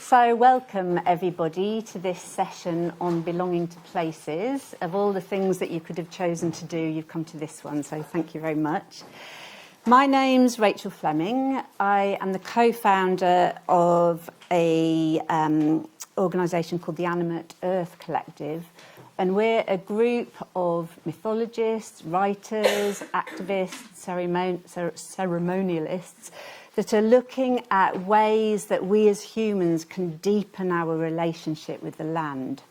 So welcome everybody to this session on belonging to places. Of all the things that you could have chosen to do, you've come to this one, so thank you very much. My name's Rachel Fleming. I am the co-founder of a organisation called the Animate Earth Collective, and we're a group of mythologists, writers, activists, ceremonialists that are looking at ways that we as humans can deepen our relationship with the land.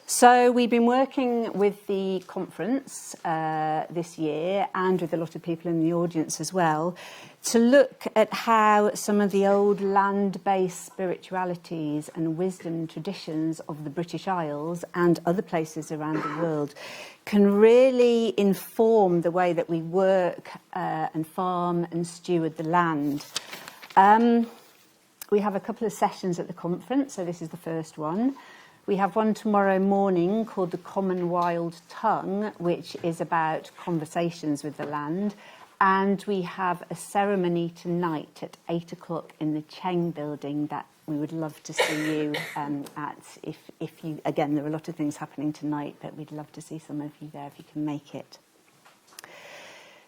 So we've been working with the conference this year, and with a lot of people in the audience as well, to look at how some of the old land-based spiritualities and wisdom traditions of the British Isles and other places around the world can really inform the way that we work and farm and steward the land. We have a couple of sessions at the conference, so this is the first one. We have one tomorrow morning called The Common Wild Tongue, which is about conversations with the land. And we have a ceremony tonight at 8 o'clock in the Cheng building that we would love to see you at. If you, again, there are a lot of things happening tonight, but we'd love to see some of you there if you can make it.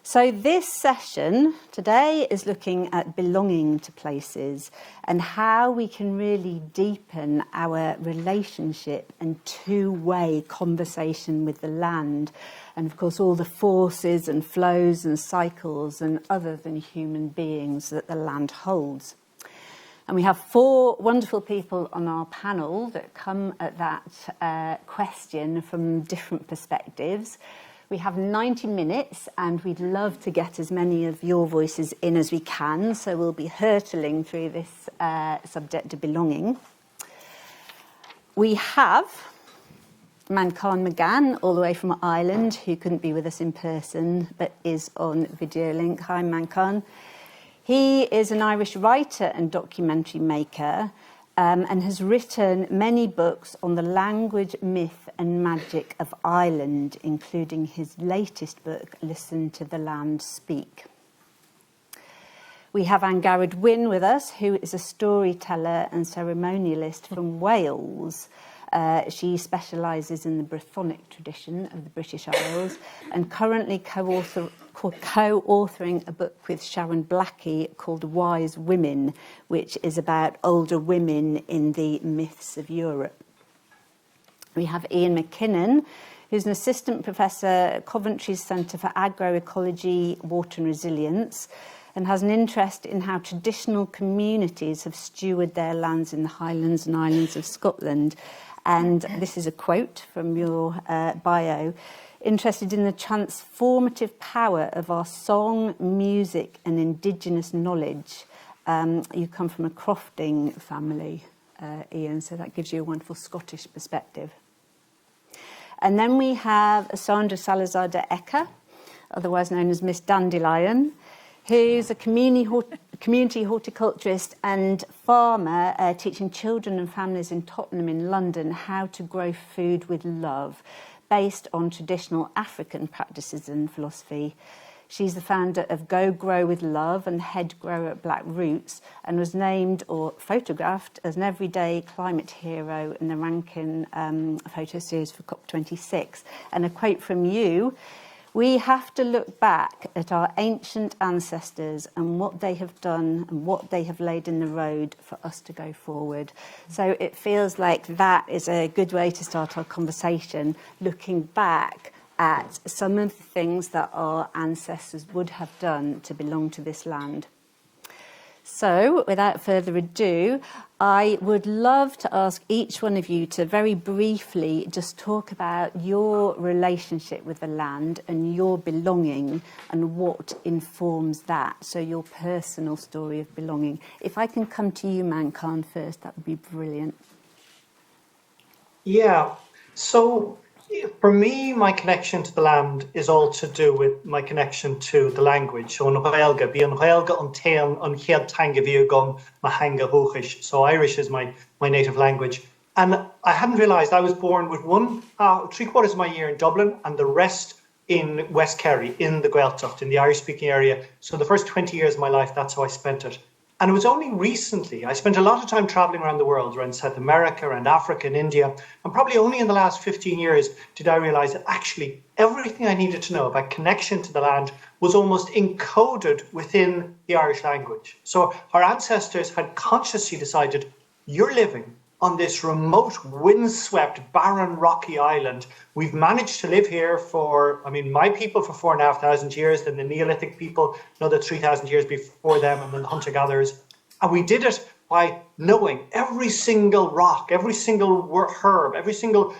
So this session today is looking at belonging to places and how we can really deepen our relationship and two-way conversation with the land. And of course, all the forces and flows and cycles and other than human beings that the land holds. And we have 4 wonderful people on our panel that come at that question from different perspectives. We have 90 minutes and we'd love to get as many of your voices in as we can. So we'll be hurtling through this subject of belonging. We have Manchán Magan, all the way from Ireland, who couldn't be with us in person, but is on video link. Hi, Manchán. He is an Irish writer and documentary maker, and has written many books on the language, myth and magic of Ireland, including his latest book, Listen to the Land Speak. We have Angharad Wynne with us, who is a storyteller and ceremonialist from Wales. She specialises in the Brythonic tradition of the British Isles and currently co-authoring a book with Sharon Blackie called Wise Women, which is about older women in the myths of Europe. We have Iain McKinnon, who's an assistant professor at Coventry's Centre for Agroecology, Water and Resilience, and has an interest in how traditional communities have stewarded their lands in the Highlands and Islands of Scotland. And this is a quote from your bio. Interested in the transformative power of our song, music and Indigenous knowledge. You come from a crofting family, Iain, so that gives you a wonderful Scottish perspective. And then we have Sandra Salazar de Eka, otherwise known as Miss Dandelion, who's a community horticulturist and farmer teaching children and families in Tottenham in London how to grow food with love, based on traditional African practices and philosophy. She's the founder of Go Grow with Love and head grower at Black Roots, and was named or photographed as an everyday climate hero in the Rankin photo series for COP26. And a quote from you: "We have to look back at our ancient ancestors and what they have done and what they have laid in the road for us to go forward." So it feels like that is a good way to start our conversation, looking back at some of the things that our ancestors would have done to belong to this land. So, without further ado, I would love to ask each one of you to very briefly just talk about your relationship with the land and your belonging and what informs that, so your personal story of belonging. If I can come to you, Manchán, first, that would be brilliant. Yeah, so for me, my connection to the land is all to do with my connection to the language. So in Gaelga, bí an Gaelga an tean an chead tanga bhí agam mahanga hochish. So Irish is my native language. And I hadn't realised I was born with 3/4 of my year in Dublin and the rest in West Kerry, in the Gaeltacht, in the Irish-speaking area. So the first 20 years of my life, that's how I spent it. And it was only recently, I spent a lot of time traveling around the world, around South America, around Africa and India, and probably only in the last 15 years did I realize that actually everything I needed to know about connection to the land was almost encoded within the Irish language. So our ancestors had consciously decided, you're living on this remote, windswept, barren, rocky island. We've managed to live here for, my people for 4,500 years, then the Neolithic people, another 3,000 years before them, and then the hunter-gatherers. And we did it by knowing every single rock, every single herb, every single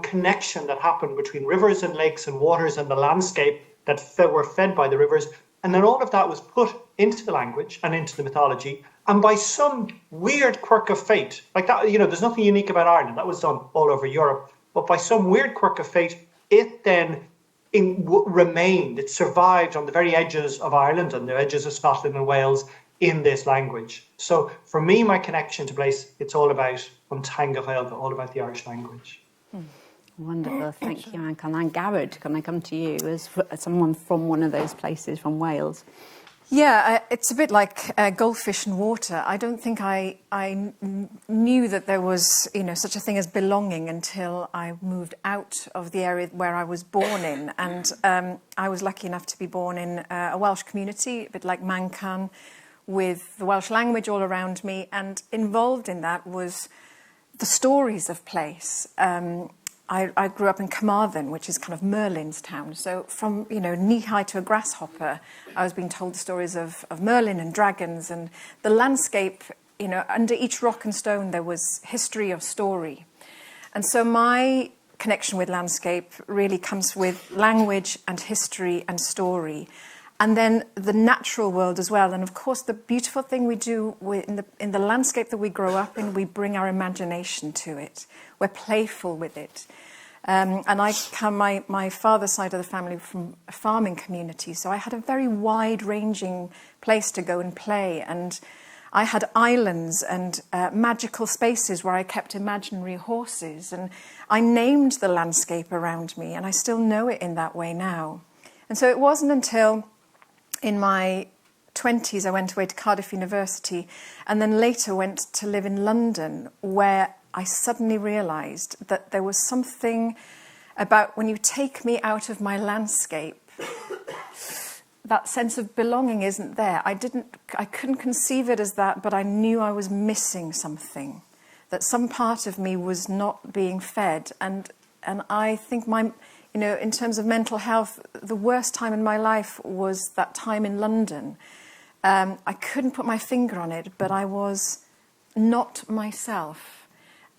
connection that happened between rivers and lakes and waters and the landscape that were fed by the rivers. And then all of that was put into the language and into the mythology. And by some weird quirk of fate, like that, there's nothing unique about Ireland. That was done all over Europe. But by some weird quirk of fate, it then remained, it survived on the very edges of Ireland and the edges of Scotland and Wales in this language. So for me, my connection to place, it's all about Untanga Gaeilge, all about the Irish language. Wonderful, thank you, Manchán. And Angharad, can I come to you as someone from one of those places, from Wales? Yeah, it's a bit like goldfish and water. I don't think I knew that there was, such a thing as belonging until I moved out of the area where I was born in. And I was lucky enough to be born in a Welsh community, a bit like Manchán, with the Welsh language all around me. And involved in that was the stories of place. I grew up in Carmarthen, which is kind of Merlin's town. So from, knee-high to a grasshopper, I was being told the stories of Merlin and dragons, and the landscape, under each rock and stone there was history or story. And so my connection with landscape really comes with language and history and story. And then the natural world as well. And of course, the beautiful thing we do in the landscape that we grow up in, we bring our imagination to it. We're playful with it. And I come, my father's side of the family from a farming community, so I had a very wide-ranging place to go and play. And I had islands and magical spaces where I kept imaginary horses. And I named the landscape around me, and I still know it in that way now. And so it wasn't until in my 20s, I went away to Cardiff University and then later went to live in London, where I suddenly realised that there was something about when you take me out of my landscape, that sense of belonging isn't there. I couldn't conceive it as that, but I knew I was missing something, that some part of me was not being fed. And I think in terms of mental health, the worst time in my life was that time in London. I couldn't put my finger on it, but I was not myself.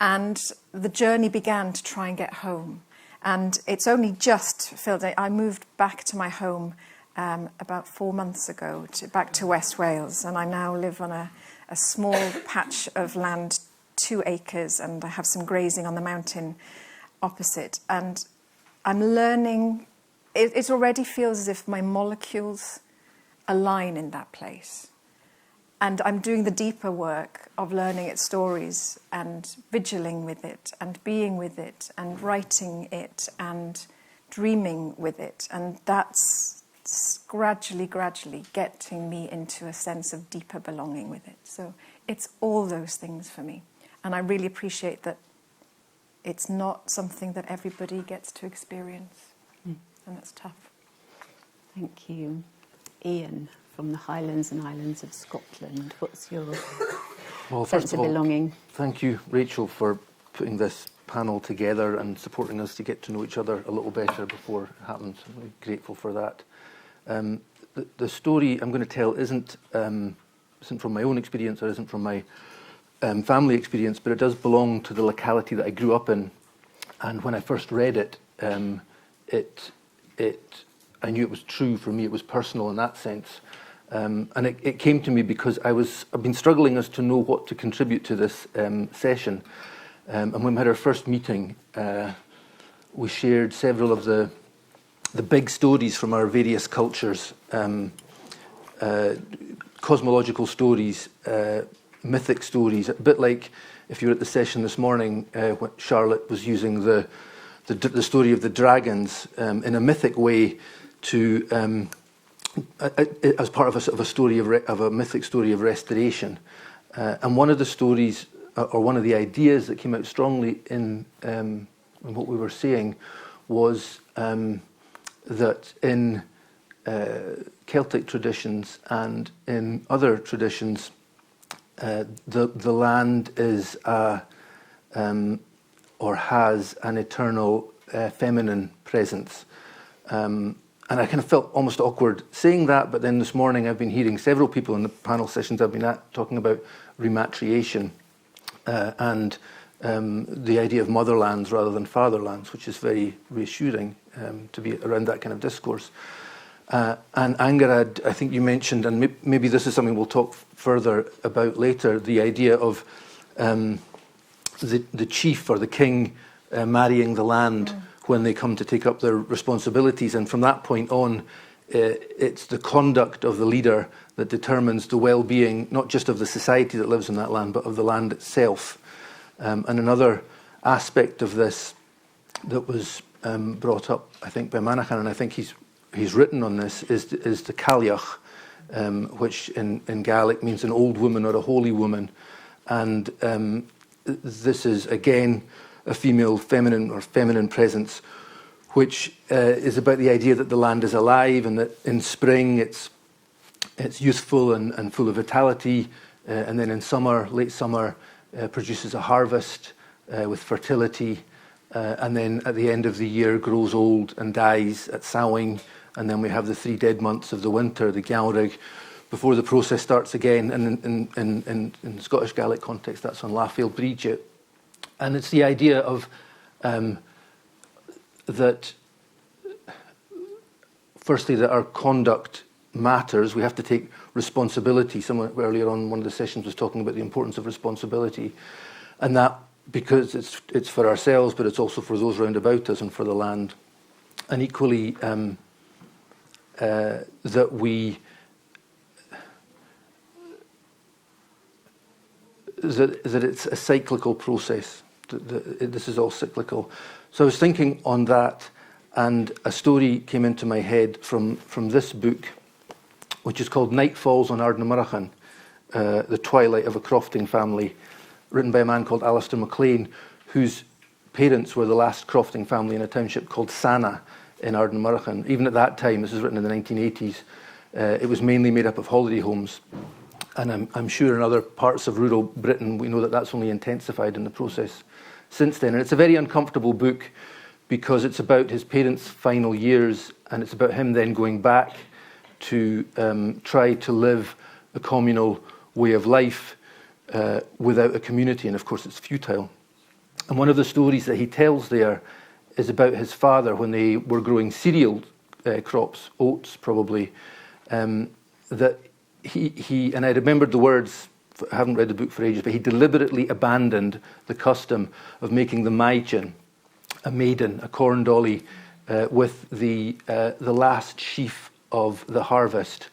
And the journey began to try and get home. And it's only just filled. I moved back to my home about 4 months ago, back to West Wales. And I now live on a small patch of land, 2 acres, and I have some grazing on the mountain opposite. And I'm learning, it already feels as if my molecules align in that place. And I'm doing the deeper work of learning its stories and vigiling with it and being with it and writing it and dreaming with it. And that's gradually getting me into a sense of deeper belonging with it. So it's all those things for me. And I really appreciate that it's not something that everybody gets to experience. And that's tough. Thank you. Ian, from the Highlands and Islands of Scotland, what's your sense of belonging? Thank you, Rachel, for putting this panel together and supporting us to get to know each other a little better before it happens. I'm really grateful for that. The story I'm going to tell isn't from my own experience or isn't from my family experience, but it does belong to the locality that I grew up in. And when I first read it, I knew it was true for me. It was personal in that sense. And it came to me because I've been struggling as to know what to contribute to this session. And when we had our first meeting, we shared several of the big stories from our various cultures, cosmological stories, mythic stories, a bit like if you were at the session this morning, when Charlotte was using the story of the dragons in a mythic way to as part of a sort of a story of a mythic story of restoration. And one of the stories, or one of the ideas that came out strongly in what we were saying, was that in Celtic traditions and in other traditions, the land is or has an eternal feminine presence. And I kind of felt almost awkward saying that, but then this morning I've been hearing several people in the panel sessions I've been at talking about rematriation and the idea of motherlands rather than fatherlands, which is very reassuring to be around that kind of discourse. And Angharad, I think you mentioned, and maybe this is something we'll talk further about later, the idea of the chief or the king marrying the land when they come to take up their responsibilities. And from that point on, it's the conduct of the leader that determines the well-being, not just of the society that lives in that land, but of the land itself. And another aspect of this that was brought up, I think, by Manachán, and I think he's written on this, is the Cailleach, which in Gaelic means an old woman or a holy woman. And this is, again, a female feminine presence, which is about the idea that the land is alive and that in spring it's youthful and full of vitality, and then in summer, late summer, produces a harvest with fertility, and then at the end of the year grows old and dies at Samhain, and then we have the 3 dead months of the winter, the Gallrig, before the process starts again. And in Scottish Gaelic context, that's on Lafail Bríde. And it's the idea of that, firstly, that our conduct matters. We have to take responsibility. Someone earlier on one of the sessions was talking about the importance of responsibility, and that because it's for ourselves, but it's also for those round about us and for the land. And equally, that we that it's a cyclical process. This is all cyclical. So I was thinking on that, and a story came into my head from this book, which is called Night Falls on Ardnamurchan, The Twilight of a Crofting Family, written by a man called Alistair MacLean, whose parents were the last crofting family in a township called Sana in Ardnamurchan. Even at that time, this was written in the 1980s, it was mainly made up of holiday homes. And I'm sure in other parts of rural Britain, we know that that's only intensified in the process since then. And it's a very uncomfortable book because it's about his parents' final years, and it's about him then going back to try to live a communal way of life without a community. And of course, it's futile. And one of the stories that he tells there is about his father when they were growing cereal crops, oats probably, that he and I remembered the words, I haven't read the book for ages, but he deliberately abandoned the custom of making the maidin, a maiden, a corn dolly, with the last sheaf of the harvest.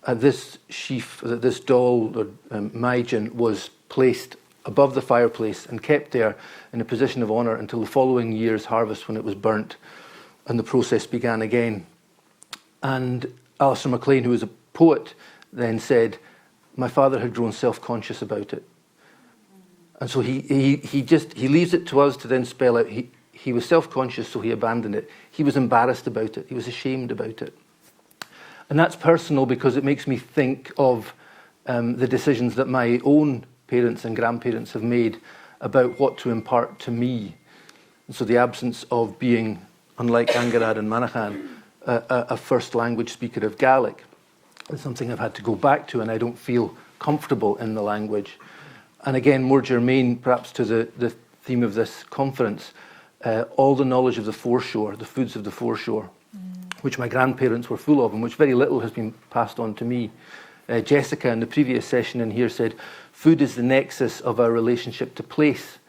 This sheaf, this doll or maidin, was placed above the fireplace and kept there in a position of honour until the following year's harvest, when it was burnt and the process began again. And Alistair MacLean, who was a poet, then said, my father had grown self-conscious about it. And so he leaves it to us to then spell out, he was self-conscious, so he abandoned it. He was embarrassed about it. He was ashamed about it. And that's personal because it makes me think of the decisions that my own parents and grandparents have made about what to impart to me. And so the absence of being, unlike Angharad and Manachán, a first language speaker of Gaelic is something I've had to go back to, and I don't feel comfortable in the language. And again, more germane perhaps to the theme of this conference, all the knowledge of the foreshore, the foods of the foreshore, which my grandparents were full of and which very little has been passed on to me. Jessica in the previous session in here said, food is the nexus of our relationship to place,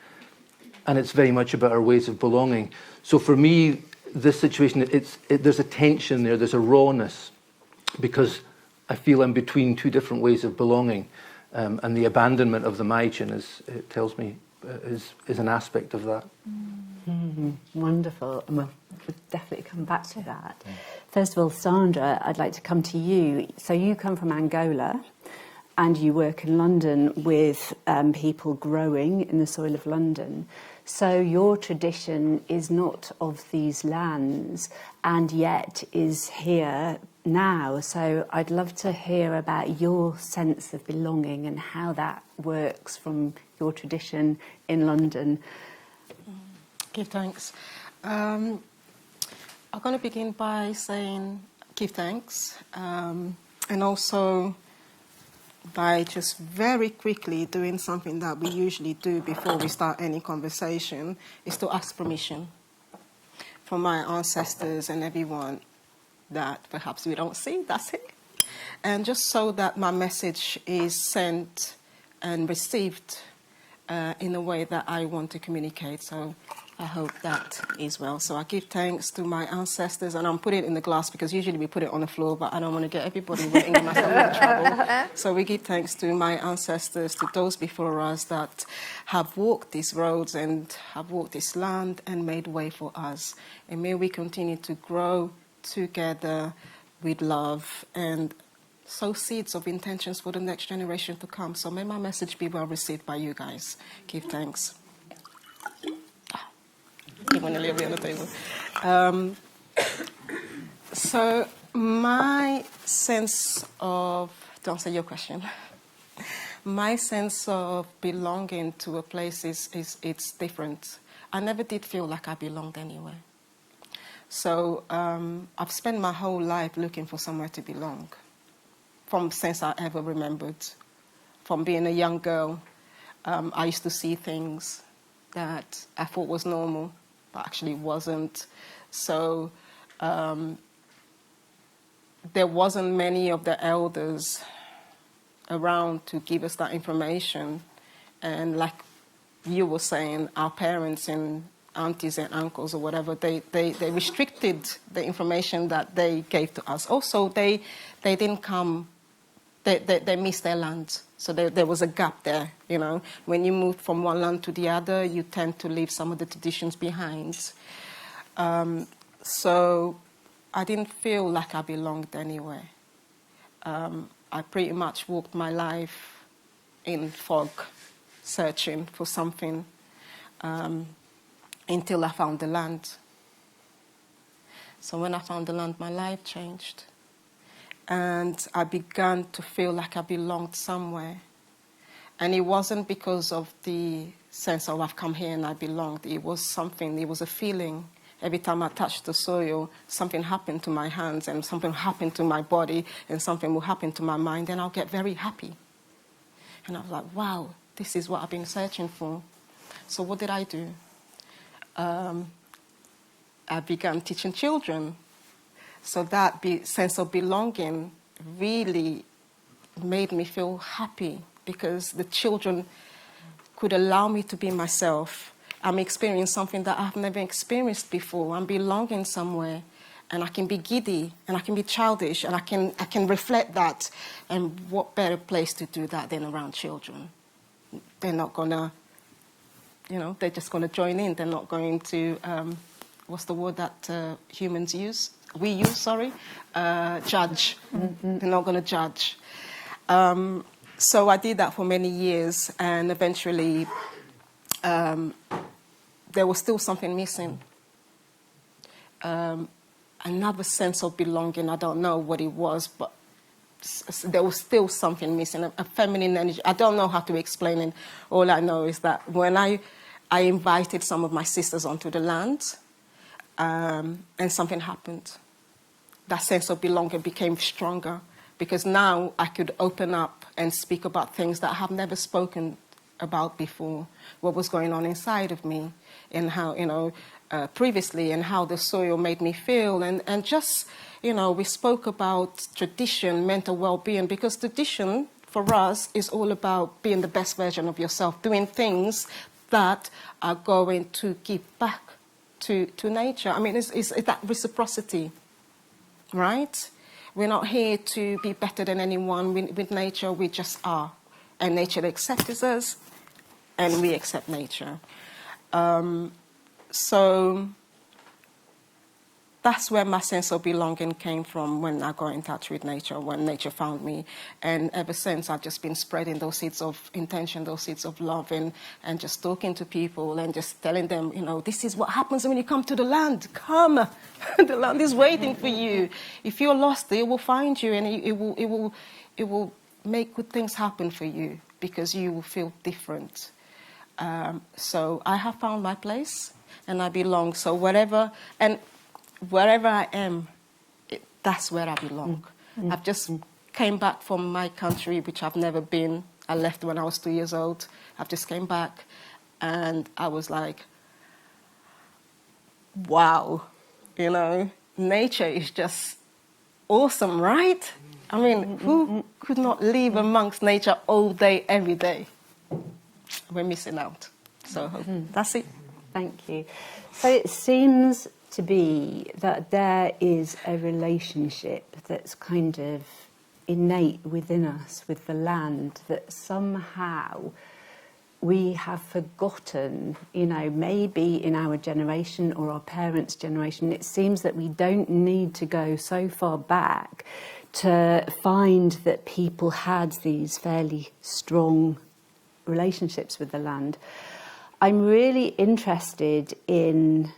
and it's very much about our ways of belonging. So for me, this situation, there's a tension there, there's a rawness, because I feel I'm between two different ways of belonging, and the abandonment of the maidin, it tells me, is an aspect of that. Wonderful. Well, We'll definitely come back to that. First of all, Sandra, I'd like to come to you. So you come from Angola and you work in London with people growing in the soil of London. So your tradition is not of these lands and yet is here now. So I'd love to hear about your sense of belonging and how that works from your tradition in London. Give thanks. I'm going to begin by saying give thanks, and also by just very quickly doing something that we usually do before we start any conversation, is to ask permission from my ancestors and everyone that perhaps we don't see, that's it. And just so that my message is sent and received in a way that I want to communicate. So I hope that is well. So I give thanks to my ancestors, and I'm putting it in the glass because usually we put it on the floor, but I don't want to get everybody waiting and myself in trouble. So we give thanks to my ancestors, to those before us that have walked these roads and have walked this land and made way for us. And may we continue to grow together with love and sow seeds of intentions for the next generation to come. So may my message be well received by you guys. Give thanks. Keep on a little bit on the table. So my sense of, to answer your question, my sense of belonging to a place it's different. I never did feel like I belonged anywhere. So I've spent my whole life looking for somewhere to belong, from since I ever remembered. From being a young girl, I used to see things that I thought was normal, but actually wasn't. So there wasn't many of the elders around to give us that information. And like you were saying, our parents and aunties and uncles or whatever, they restricted the information that they gave to us. Also, they didn't come, they missed their land. So there was a gap there, you know. When you move from one land to the other, you tend to leave some of the traditions behind. So I didn't feel like I belonged anywhere. I pretty much walked my life in fog, searching for something, until I found the land. So when I found the land, my life changed. And I began to feel like I belonged somewhere. And it wasn't because of the sense of I've come here and I belonged. It was something, it was a feeling. Every time I touched the soil, something happened to my hands and something happened to my body and something will happen to my mind, and I'll get very happy. And I was like, wow, this is what I've been searching for. So what did I do? I began teaching children. So that sense of belonging really made me feel happy because the children could allow me to be myself. I'm experiencing something that I've never experienced before. I'm belonging somewhere, and I can be giddy, and I can be childish, and I can reflect that. And what better place to do that than around children? They're not gonna, they're just gonna join in. They're not going to, what's the word that humans use? We use, sorry, judge. Mm-hmm. They're not gonna judge. So I did that for many years, and eventually there was still something missing. Another sense of belonging. I don't know what it was, but there was still something missing, a feminine energy. I don't know how to explain it. All I know is that when I invited some of my sisters onto the land, and something happened. That sense of belonging became stronger because now I could open up and speak about things that I have never spoken about before, what was going on inside of me and how, previously, and how the soil made me feel. And just, we spoke about tradition, mental well-being, because tradition for us is all about being the best version of yourself, doing things that are going to give back to nature. I mean, it's that reciprocity, right? We're not here to be better than anyone. With nature, we just are. And nature accepts us, and we accept nature. So that's where my sense of belonging came from when I got in touch with nature, when nature found me. And ever since, I've just been spreading those seeds of intention, those seeds of love, and just talking to people and just telling them, you know, this is what happens when you come to the land. Come, the land is waiting for you. If you're lost, it will find you, and it will make good things happen for you because you will feel different. So I have found my place, and I belong. So wherever I am, that's where I belong. I've just came back from my country, which I've never been. I left when I was 2 years old. I've just came back, and I was like, wow, you know, nature is just awesome, right? I mean, who could not live amongst nature all day, every day? We're missing out. So that's it. Thank you. So it seems to be that there is a relationship that's kind of innate within us with the land, that somehow we have forgotten, you know, maybe in our generation or our parents' generation. It seems that we don't need to go so far back to find that people had these fairly strong relationships with the land. I'm really interested in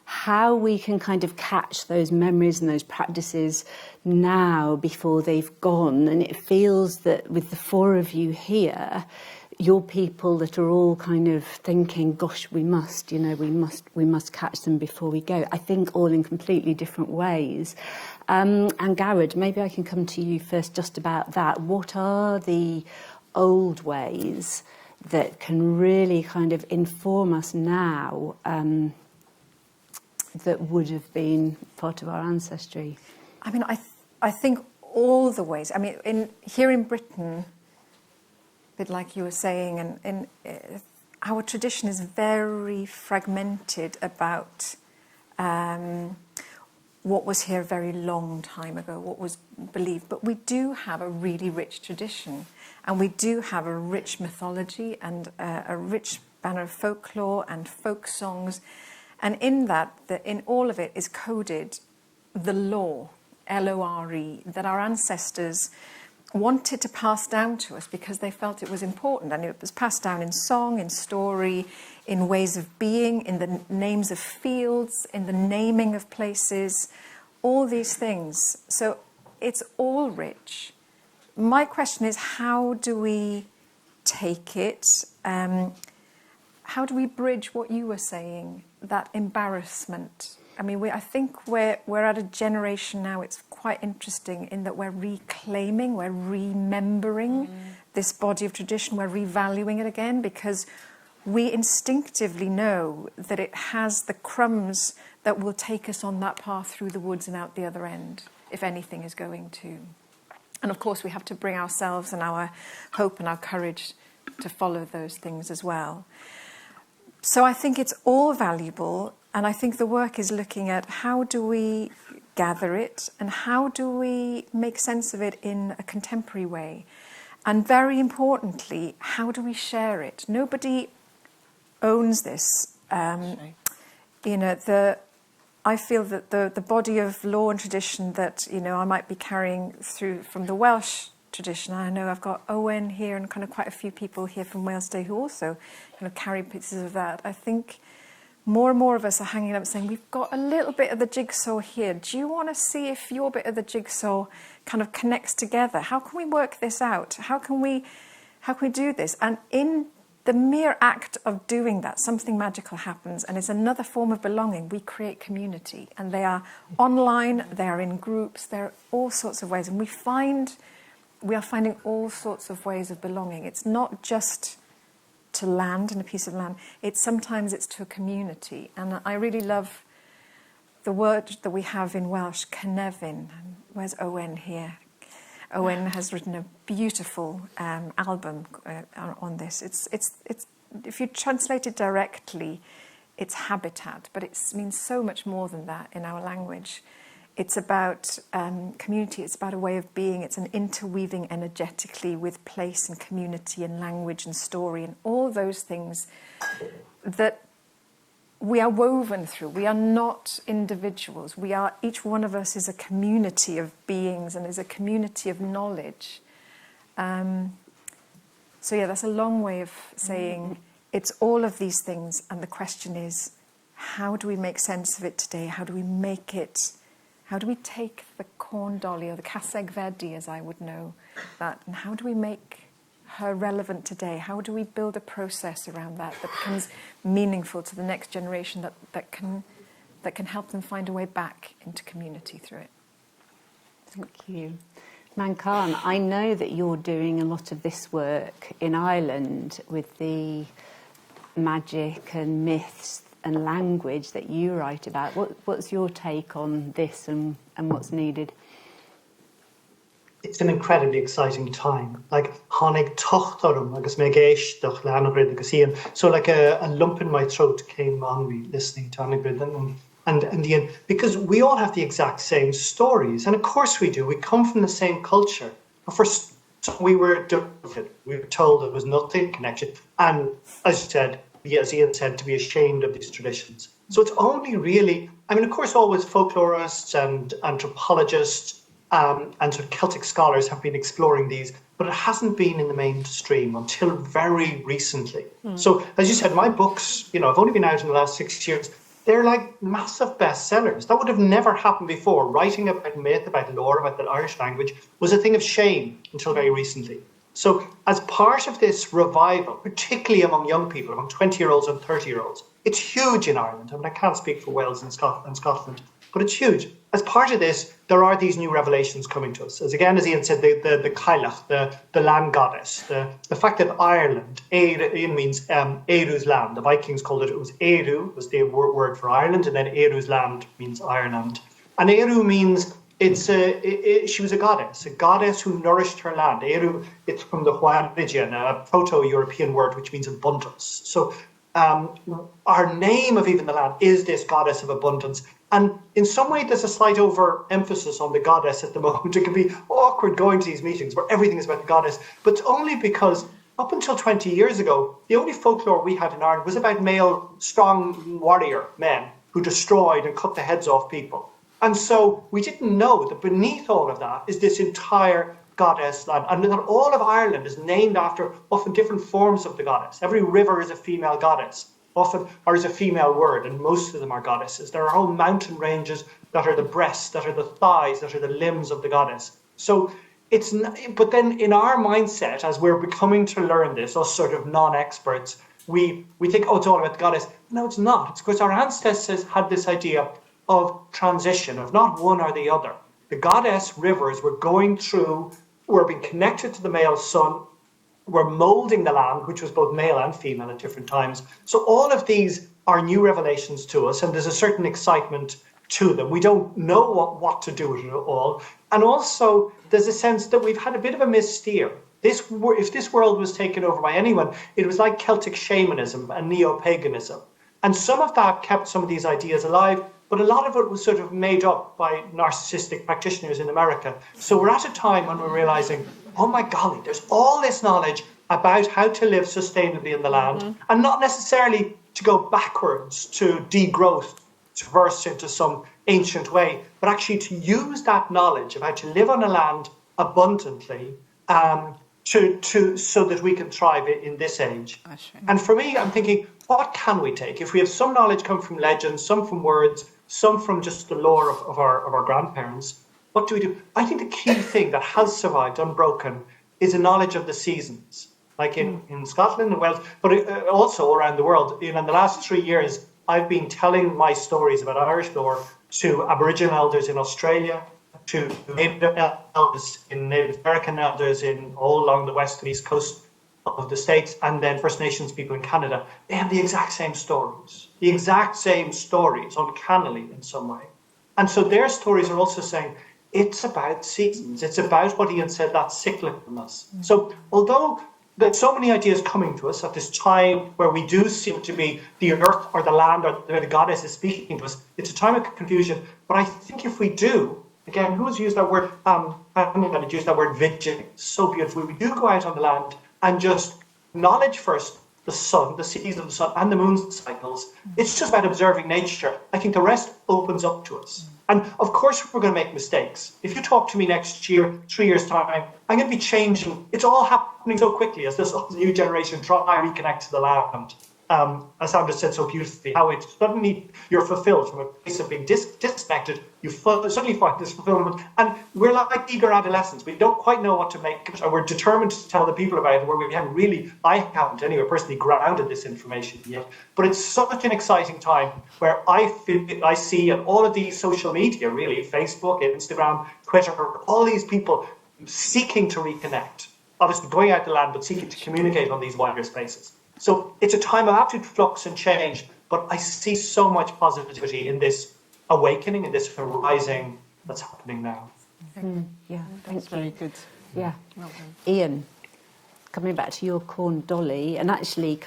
how we can kind of catch those memories and those practices now before they've gone. And it feels that with the four of you here, you're people that are all kind of thinking, gosh, we must catch them before we go. I think all in completely different ways. Angharad, maybe I can come to you first just about that. What are the old ways that can really kind of inform us now that would have been part of our ancestry? I mean, I think all the ways. I mean, here in Britain, a bit like you were saying, and our tradition is very fragmented about what was here a very long time ago, what was believed. But we do have a really rich tradition, and we do have a rich mythology and a rich banner of folklore and folk songs. And in that, in all of it is coded the lore, L-O-R-E, that our ancestors wanted to pass down to us because they felt it was important. And it was passed down in song, in story, in ways of being, in the names of fields, in the naming of places, all these things. So it's all rich. My question is, how do we take it? How do we bridge what you were saying, that embarrassment? I mean, I think we're at a generation now, it's quite interesting in that we're reclaiming, we're remembering this body of tradition, we're revaluing it again, because we instinctively know that it has the crumbs that will take us on that path through the woods and out the other end, if anything is going to. And of course, we have to bring ourselves and our hope and our courage to follow those things as well. So I think it's all valuable, and I think the work is looking at how do we gather it and how do we make sense of it in a contemporary way. And very importantly, how do we share it? Nobody owns this. You know, I feel that the body of law and tradition that, you know, I might be carrying through from the Welsh tradition. I know I've got Owen here and kind of quite a few people here from Wales Day who also kind of carry pieces of that. I think more and more of us are hanging up saying, we've got a little bit of the jigsaw here. Do you want to see if your bit of the jigsaw kind of connects together? How can we work this out? How can we do this? And in the mere act of doing that, something magical happens, and it's another form of belonging. We create community, and they are online, they are in groups, there are all sorts of ways, and we are finding all sorts of ways of belonging. It's not just to land and a piece of land. Sometimes it's to a community. And I really love the word that we have in Welsh, cynefin. Where's Owen here? Owen has written a beautiful album on this. It's if you translate it directly, it's habitat, but it means so much more than that in our language. It's about community, it's about a way of being, it's an interweaving energetically with place and community and language and story and all those things that we are woven through. We are not individuals. Each one of us is a community of beings and is a community of knowledge. So yeah, that's a long way of saying it's all of these things, and the question is, how do we make sense of it today? How do we take the corn dolly, or the caseg verdi, as I would know that, and how do we make her relevant today? How do we build a process around that becomes meaningful to the next generation, that can help them find a way back into community through it? Thank you. Manchán, I know that you're doing a lot of this work in Ireland with the magic and myths and language that you write about. What's your take on this and what's needed? It's an incredibly exciting time. Like, hánig tochtarm agus mé géisteach le Angharad agus Iain. So like a lump in my throat came on me listening to Angharad and Iain, because we all have the exact same stories. And of course we do. We come from the same culture. But first, we were told there was nothing connection. And as Iain said, to be ashamed of these traditions. So it's only really, I mean, of course, always folklorists and anthropologists and sort of Celtic scholars have been exploring these, but it hasn't been in the mainstream until very recently. So, as you said, my books, have only been out in the last 6 years. They're like massive bestsellers. That would have never happened before. Writing about myth, about lore, about the Irish language was a thing of shame until very recently. So, as part of this revival, particularly among young people, among 20-year-olds and 30-year-olds, it's huge in Ireland. I mean, I can't speak for Wales and Scotland, but it's huge. As part of this, there are these new revelations coming to us. As Iain said, the Cailleach, the land goddess, the fact that Ireland, Éire means Éiru's land. The Vikings called it was Éiru, was the word for Ireland, and then Éiru's land means Ireland. And Éiru means she was a goddess who nourished her land. Éiru, it's from the Huandigian, a Proto-European word which means abundance. So our name of even the land is this goddess of abundance. And in some way, there's a slight overemphasis on the goddess at the moment. It can be awkward going to these meetings where everything is about the goddess. But it's only because up until 20 years ago, the only folklore we had in Ireland was about male, strong warrior men who destroyed and cut the heads off people. And so we didn't know that beneath all of that is this entire goddess land. And that all of Ireland is named after often different forms of the goddess. Every river is a female goddess. Often, or is a female word, and most of them are goddesses. There are whole mountain ranges that are the breasts, that are the thighs, that are the limbs of the goddess. So it's not, but then in our mindset, as we're becoming to learn this, us sort of non-experts, we think, oh, it's all about the goddess. No, it's not. It's because our ancestors had this idea of transition, of not one or the other. The goddess rivers were going through, were being connected to the male sun, were moulding the land, which was both male and female at different times. So all of these are new revelations to us, and there's a certain excitement to them. We don't know what to do with it all. And also, there's a sense that we've had a bit of a missteer. If this world was taken over by anyone, it was like Celtic shamanism and neo-paganism. And some of that kept some of these ideas alive, but a lot of it was sort of made up by narcissistic practitioners in America. So we're at a time when we're realizing, oh my golly, there's all this knowledge about how to live sustainably in the land, and not necessarily to go backwards to degrowth, to reverse into some ancient way, but actually to use that knowledge of how to live on a land abundantly so that we can thrive in this age. And for me, I'm thinking, what can we take? If we have some knowledge come from legends, some from words, some from just the lore of our grandparents, what do we do? I think the key thing that has survived unbroken is a knowledge of the seasons, like in Scotland and Wales, but also around the world. In the last 3 years, I've been telling my stories about Irish lore to Aboriginal elders in Australia, to Native elders in Native American elders all along the west and east coast of the States, and then First Nations people in Canada. They have the exact same stories, uncannily in some way. And so their stories are also saying, it's about seasons. It's about what Iain said, that cyclicalness. So although there's so many ideas coming to us at this time where we do seem to be the earth or the land or the goddess is speaking to us, it's a time of confusion. But I think if we do, again, who's used that word? I'm going to use that word vigilance. So beautiful. We do go out on the land and just knowledge first, the sun, the seasons of the sun, and the moon cycles. It's just about observing nature. I think the rest opens up to us. And of course, we're going to make mistakes. If you talk to me next year, 3 years' time, I'm going to be changing. It's all happening so quickly as this new generation try to reconnect to the land. As Sandra said so beautifully, how it suddenly you're fulfilled from a place of being disconnected. You suddenly find this fulfillment, and we're like eager adolescents. We don't quite know what to make of it, and we're determined to tell the people about it. Where we haven't really, I haven't anyway personally grounded this information yet. But it's such an exciting time where I see on all of these social media, really, Facebook, Instagram, Twitter, all these people seeking to reconnect. Obviously, going out the land, but seeking to communicate on these wider spaces. So it's a time of absolute flux and change, but I see so much positivity in this awakening, in this rising that's happening now. Yeah, That's very good. Yeah. Well done. Ian, coming back to your corn dolly, and actually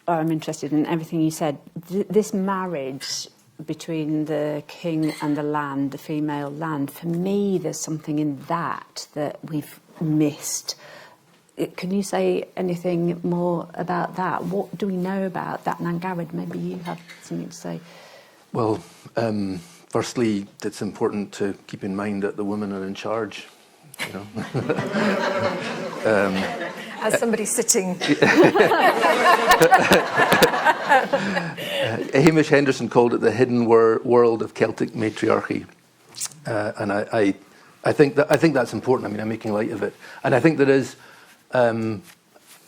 I'm interested in everything you said. This marriage between the king and the land, the female land, for me, there's something in that we've missed. Can you say anything more about that? What do we know about that? And Angharad, maybe you have something to say. Well, firstly, it's important to keep in mind that the women are in charge. You know. As somebody sitting. Hamish Henderson called it the hidden world of Celtic matriarchy, and I think that's important. I mean, I'm making light of it, and I think there is. And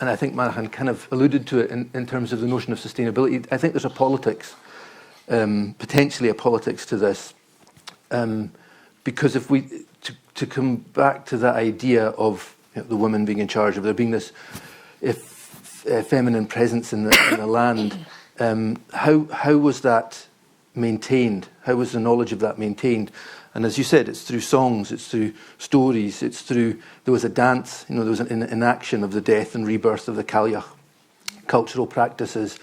I think Manchán kind of alluded to it in terms of the notion of sustainability. I think there's a politics, potentially a politics to this, because if we to come back to that idea of the woman being in charge, of there being this feminine presence in the land, how was that maintained? How was the knowledge of that maintained? And as you said, it's through songs, it's through stories, there was a dance, there was an enaction of the death and rebirth of the Cailleach, cultural practices.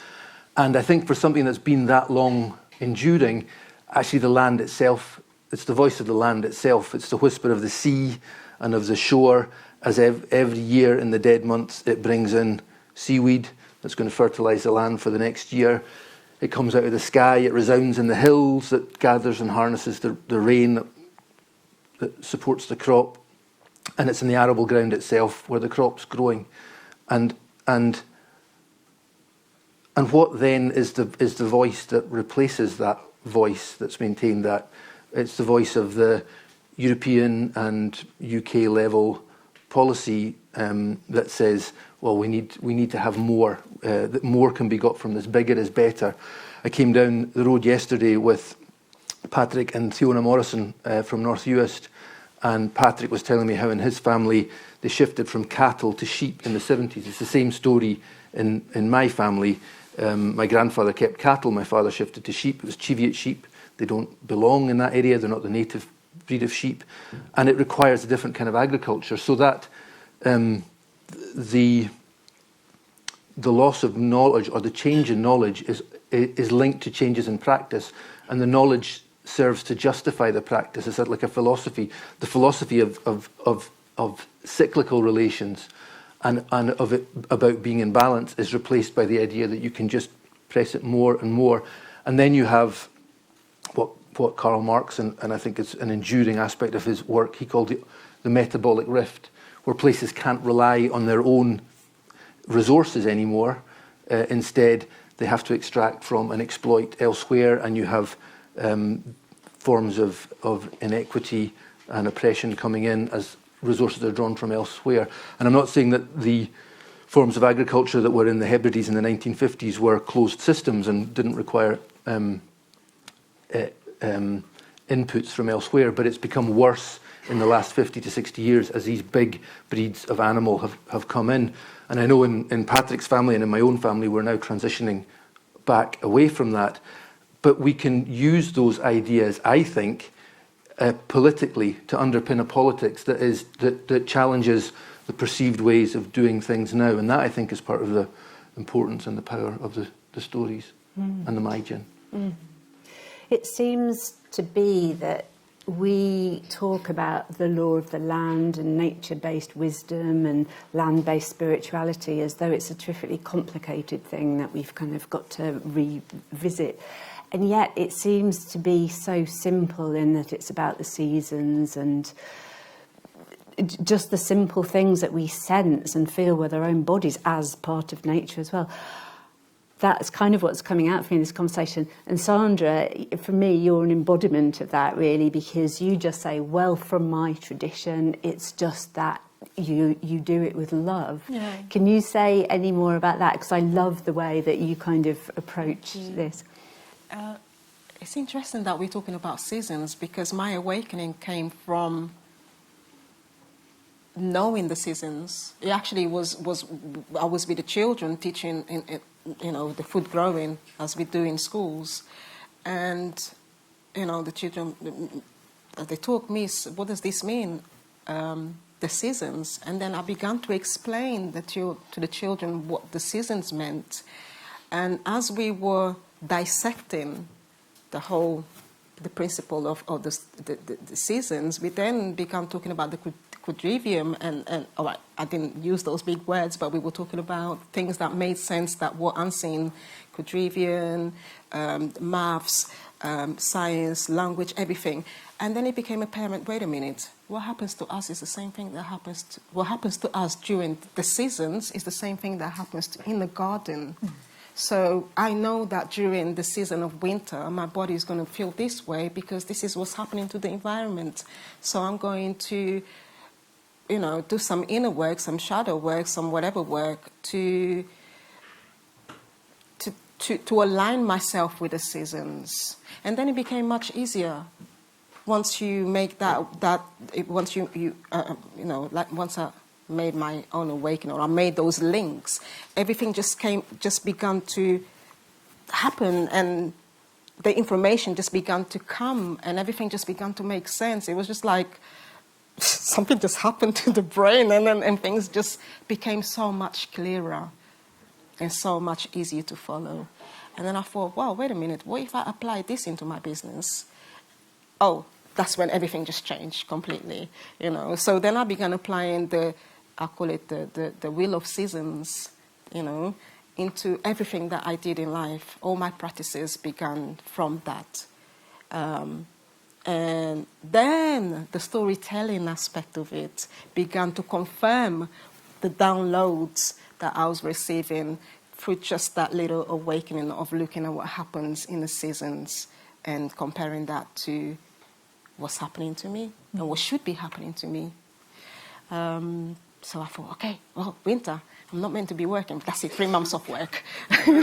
And I think for something that's been that long enduring, actually the land itself, it's the voice of the land itself, it's the whisper of the sea and of the shore, as every year in the dead months it brings in seaweed that's going to fertilise the land for the next year. It comes out of the sky, it resounds in the hills, that gathers and harnesses the rain that supports the crop, and it's in the arable ground itself where the crop's growing. And what then is the voice that replaces that voice that's maintained that? It's the voice of the European and UK level policy that says, well, we need to have more. That more can be got from this. Bigger is better. I came down the road yesterday with Patrick and Fiona Morrison from North Uist, and Patrick was telling me how in his family they shifted from cattle to sheep in the 70s. It's the same story in my family. My grandfather kept cattle. My father shifted to sheep. It was Cheviot sheep. They don't belong in that area. They're not the native breed of sheep, and it requires a different kind of agriculture. So that the loss of knowledge or the change in knowledge is linked to changes in practice, and the knowledge serves to justify the practice. It's like a philosophy, the philosophy of cyclical relations and of it about being in balance is replaced by the idea that you can just press it more and more. And then you have what Karl Marx, and I think it's an enduring aspect of his work, he called the metabolic rift, where places can't rely on their own resources anymore. Instead, they have to extract from and exploit elsewhere, and you have forms of inequity and oppression coming in as resources are drawn from elsewhere. And I'm not saying that the forms of agriculture that were in the Hebrides in the 1950s were closed systems and didn't require inputs from elsewhere, but it's become worse in the last 50 to 60 years as these big breeds of animal have come in. And I know in Patrick's family and in my own family, we're now transitioning back away from that. But we can use those ideas, I think, politically to underpin a politics that challenges the perceived ways of doing things now. And that, I think, is part of the importance and the power of the stories and the Maidin. It seems to be that we talk about the law of the land and nature-based wisdom and land-based spirituality as though it's a terrifically complicated thing that we've kind of got to revisit. And yet it seems to be so simple in that it's about the seasons and just the simple things that we sense and feel with our own bodies as part of nature as well. That's kind of what's coming out for me in this conversation. And Sandra, for me, you're an embodiment of that, really, because you just say, well, from my tradition, it's just that you do it with love. Yeah. Can you say any more about that? Because I love the way that you kind of approach this. It's interesting that we're talking about seasons, because my awakening came from knowing the seasons. It actually was I was with the children teaching in the food growing as we do in schools, and the children, they taught me, what does this mean, the seasons, and then I began to explain to the children what the seasons meant, and as we were dissecting the principle of the seasons, we then began talking about the quadrivium, and I didn't use those big words, but we were talking about things that made sense that were unseen: quadrivium, maths, science, language, everything. And then it became apparent, wait a minute, what happens to us is the same thing that what happens to us during the seasons is the same thing that happens in the garden. So I know that during the season of winter, my body is going to feel this way because this is what's happening to the environment. So I'm going to, do some inner work, some shadow work, some whatever work to align myself with the seasons. And then it became much easier once you make once I made my own awakening, or I made those links, everything just began to happen, and the information just began to come, and everything just began to make sense. It was just like something just happened to the brain, and things just became so much clearer and so much easier to follow. And then I thought, wow, wait a minute, what if I apply this into my business? Oh, that's when everything just changed completely, So then I began applying I call it the wheel of seasons, into everything that I did in life. All my practices began from that. And then the storytelling aspect of it began to confirm the downloads that I was receiving through just that little awakening of looking at what happens in the seasons and comparing that to what's happening to me and what should be happening to me. So I thought, okay, well, winter, I'm not meant to be working. That's it, 3 months off work. It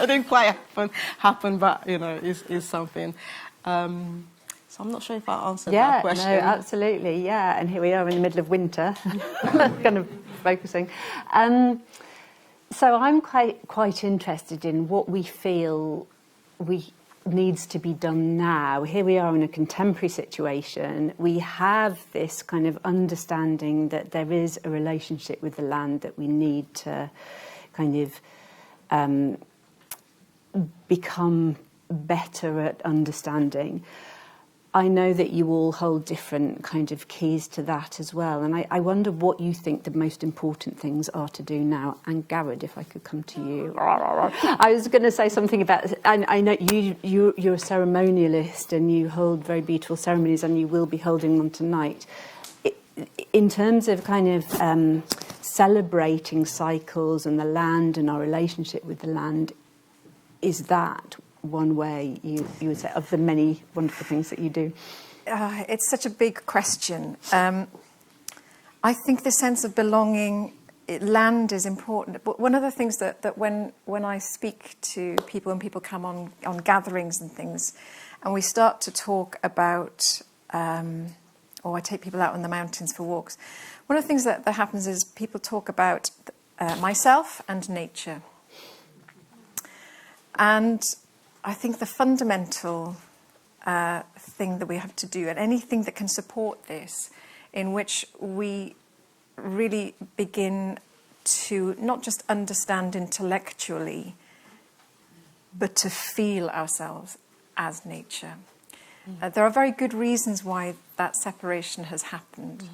didn't quite happen, but, it's something. So I'm not sure if I answered that question. Yeah, no, absolutely, yeah. And here we are in the middle of winter, kind of focusing. So I'm quite interested in what we feel needs to be done now. Here we are in a contemporary situation. We have this kind of understanding that there is a relationship with the land that we need to kind of become better at understanding. I know that you all hold different kind of keys to that as well, and I wonder what you think the most important things are to do now. And Angharad, if I could come to you. I was going to say something about, I know you're a ceremonialist and you hold very beautiful ceremonies, and you will be holding one tonight. In terms of kind of celebrating cycles and the land and our relationship with the land, is that one way you would say, of the many wonderful things that you do? It's such a big question. I think the sense of belonging, land is important. But one of the things that when I speak to people and people come on gatherings and things, and we start to talk about, or I take people out on the mountains for walks, one of the things that happens is people talk about myself and nature. And I think the fundamental thing that we have to do, and anything that can support this, in which we really begin to not just understand intellectually, but to feel ourselves as nature. There are very good reasons why that separation has happened.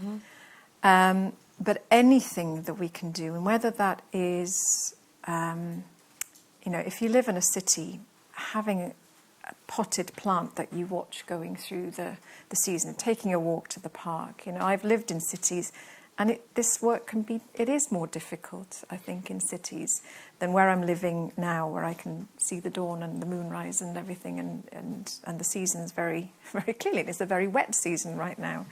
But anything that we can do, and whether that is, if you live in a city, having a potted plant that you watch going through the season, taking a walk to the park. I've lived in cities, and this work it is more difficult, I think, in cities than where I'm living now, where I can see the dawn and the moonrise and everything, and the season's very, very clearly. It's a very wet season right now.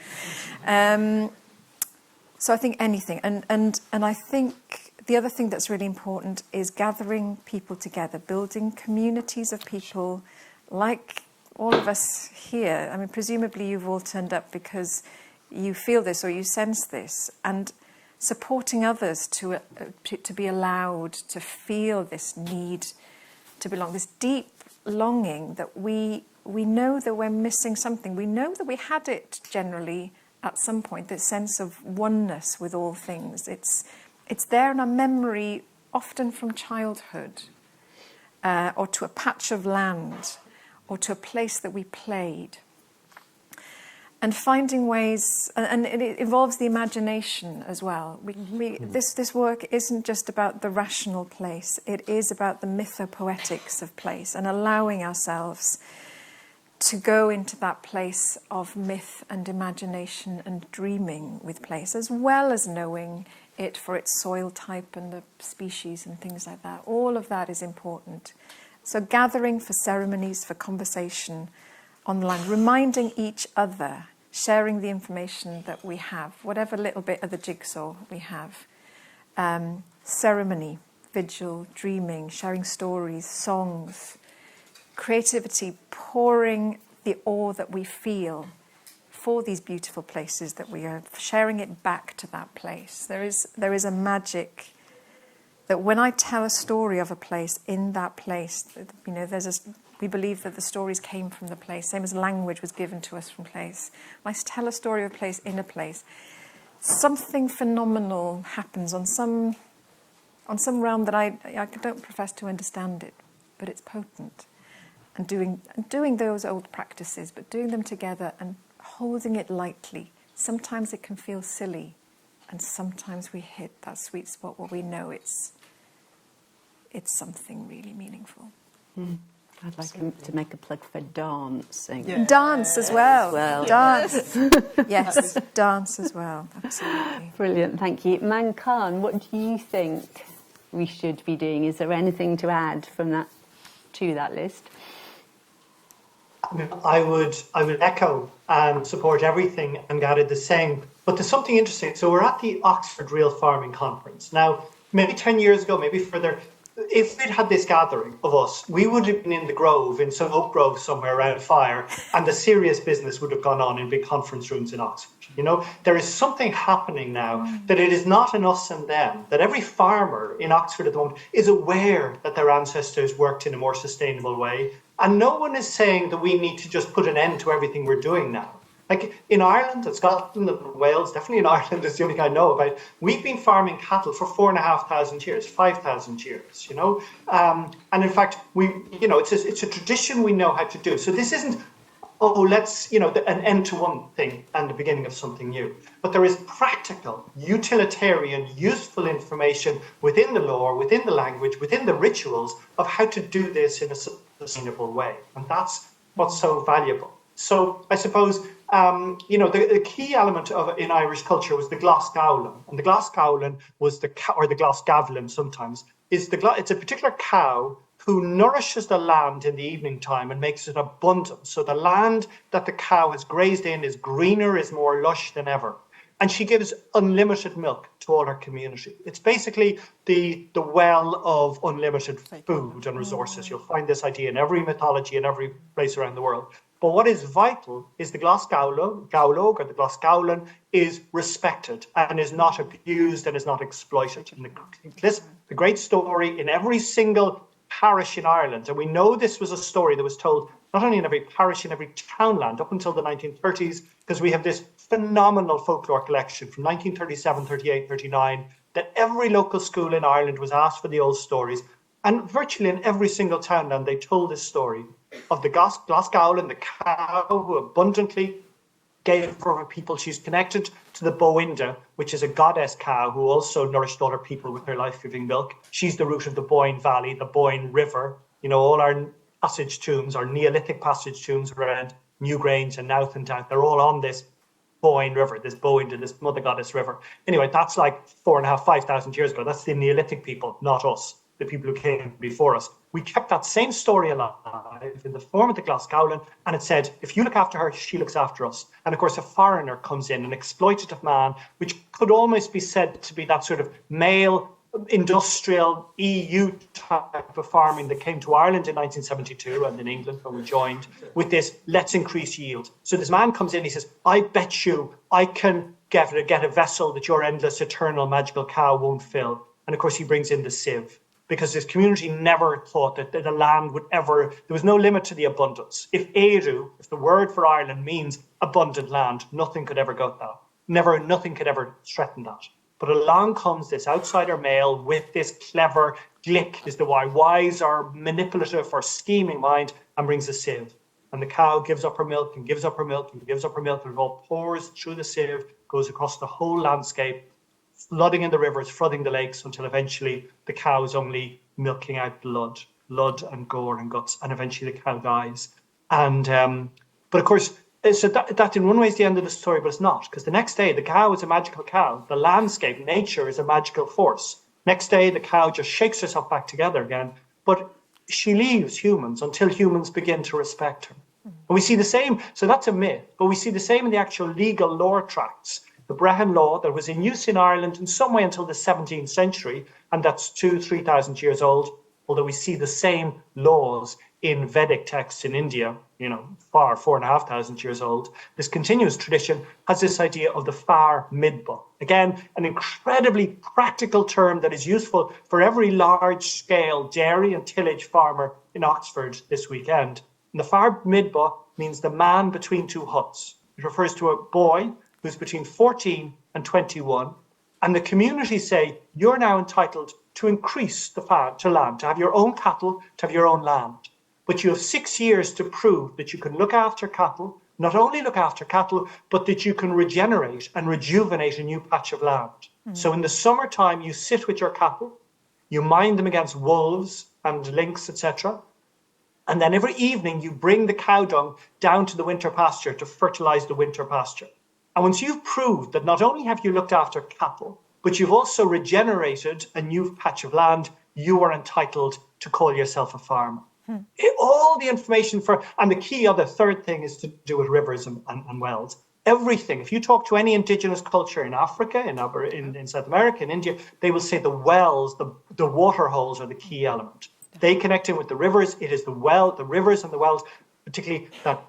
So I think anything, and I think the other thing that's really important is gathering people together, building communities of people like all of us here. I mean, presumably you've all turned up because you feel this or you sense this, and supporting others to be allowed to feel this need to belong, this deep longing that we know that we're missing something. We know that we had it generally at some point, this sense of oneness with all things. It's there in our memory, often from childhood, or to a patch of land, or to a place that we played. And finding ways, and it involves the imagination as well. This work isn't just about the rational place, it is about the mythopoetics of place, and allowing ourselves to go into that place of myth and imagination and dreaming with place, as well as knowing it for its soil type and the species and things like that. All of that is important. So gathering for ceremonies, for conversation on the land, reminding each other, sharing the information that we have, whatever little bit of the jigsaw we have. Ceremony, vigil, dreaming, sharing stories, songs, creativity, pouring the awe that we feel for these beautiful places that we are, sharing it back to that place. There is a magic that when I tell a story of a place in that place, we believe that the stories came from the place, same as language was given to us from place. When I tell a story of a place in a place, something phenomenal happens on some realm that I don't profess to understand it, but it's potent. And doing those old practices, but doing them together and holding it lightly. Sometimes it can feel silly, and sometimes we hit that sweet spot where we know it's something really meaningful. I'd like to make a plug for dancing. Yeah. Dance as well. Dance. Yes, dance as well. Absolutely. Brilliant, thank you. Manchán, what do you think we should be doing? Is there anything to add from that to that list? I would echo and support everything Angharad is saying. But there's something interesting. So we're at the Oxford Real Farming Conference. Now, maybe 10 years ago, maybe further, if we'd had this gathering of us, we would have been in the Grove, in some oak grove somewhere around a fire, and the serious business would have gone on in big conference rooms in Oxford. There is something happening now that it is not an us and them, that every farmer in Oxford at the moment is aware that their ancestors worked in a more sustainable way. And no one is saying that we need to just put an end to everything we're doing now. Like in Ireland and Scotland and Wales, definitely in Ireland is the only thing I know about, we've been farming cattle for 4,500 years, 5,000 years, and in fact, it's a tradition we know how to do. So this isn't, let's, an end to one thing and the beginning of something new. But there is practical, utilitarian, useful information within the lore, within the language, within the rituals of how to do this in a sustainable way. And that's what's so valuable. So I suppose, the key element in Irish culture was the Glasgowlan. And the Glasgowlan was the Glasgavlin sometimes, it's a particular cow who nourishes the land in the evening time and makes it abundant. So the land that the cow has grazed in is greener, is more lush than ever. And she gives unlimited milk to all her community. It's basically the well of unlimited food and resources. You'll find this idea in every mythology in every place around the world. But what is vital is the Glasgowlog or the Glasgowlan is respected and is not abused and is not exploited. And the great story in every single parish in Ireland, and we know this was a story that was told not only in every parish, in every townland up until the 1930s, because we have this phenomenal folklore collection from 1937, 38, 39, that every local school in Ireland was asked for the old stories. And virtually in every single townland, they told this story. of the Glasgow, the cow who abundantly gave for her people. She's connected to the Boinda, which is a goddess cow who also nourished other people with her life-giving milk. She's the root of the Boyne Valley, the Boyne River. You know, all our passage tombs, our Neolithic passage tombs around Newgrange and Nowth and Down, they're all on this Boyne River, this Boinda, this Mother Goddess River. Anyway, that's like 4,500, 5,000 years ago. That's the Neolithic people, not us, the people who came before us. We kept that same story alive in the form of the Glasgowlan, and it said, if you look after her, she looks after us. And of course, a foreigner comes in, an exploitative man, which could almost be said to be that sort of male, industrial, EU type of farming that came to Ireland in 1972 and in England when we joined, with this, let's increase yield. So this man comes in, he says, I bet you I can get a vessel that your endless, eternal, magical cow won't fill. And of course, he brings in the sieve, because this community never thought that the land would ever, there was no limit to the abundance. If Éireadh, if the word for Ireland means abundant land, nothing could ever go that. Nothing could ever threaten that. But along comes this outsider male with this clever, glick is the wise or manipulative or scheming mind, and brings a sieve. And the cow gives up her milk and gives up her milk and gives up her milk, and it all pours through the sieve, goes across the whole landscape, flooding in the rivers, flooding the lakes, until eventually the cow is only milking out blood and gore and guts, and eventually the cow dies. And but of course, so that in one way is the end of the story, but it's not, because the next day the cow is a magical cow. The landscape, nature, is a magical force. Next day the cow just shakes herself back together again, but she leaves humans until humans begin to respect her. And we see the same, so that's a myth, but we see the same in the actual legal lore tracts. The Brehon law that was in use in Ireland in some way until the 17th century, and that's 2,000-3,000 years old, although we see the same laws in Vedic texts in India, 4,500 years old. This continuous tradition has this idea of the far midba. Again, an incredibly practical term that is useful for every large-scale dairy and tillage farmer in Oxford this weekend. And the far midba means the man between two huts. It refers to a boy who's between 14 and 21, and the community say, you're now entitled to increase the land, to have your own cattle, to have your own land. But you have 6 years to prove that you can look after cattle, not only look after cattle, but that you can regenerate and rejuvenate a new patch of land. So in the summertime, you sit with your cattle, you mind them against wolves and lynx, etc. And then every evening, you bring the cow dung down to the winter pasture to fertilize the winter pasture. And once you've proved that not only have you looked after cattle, but you've also regenerated a new patch of land, you are entitled to call yourself a farmer. All the information and the key other third thing is to do with rivers and wells. Everything, if you talk to any indigenous culture in Africa, in South America, in India, they will say the wells, the water holes are the key element. They connect in with the rivers. It is the rivers and the wells, particularly that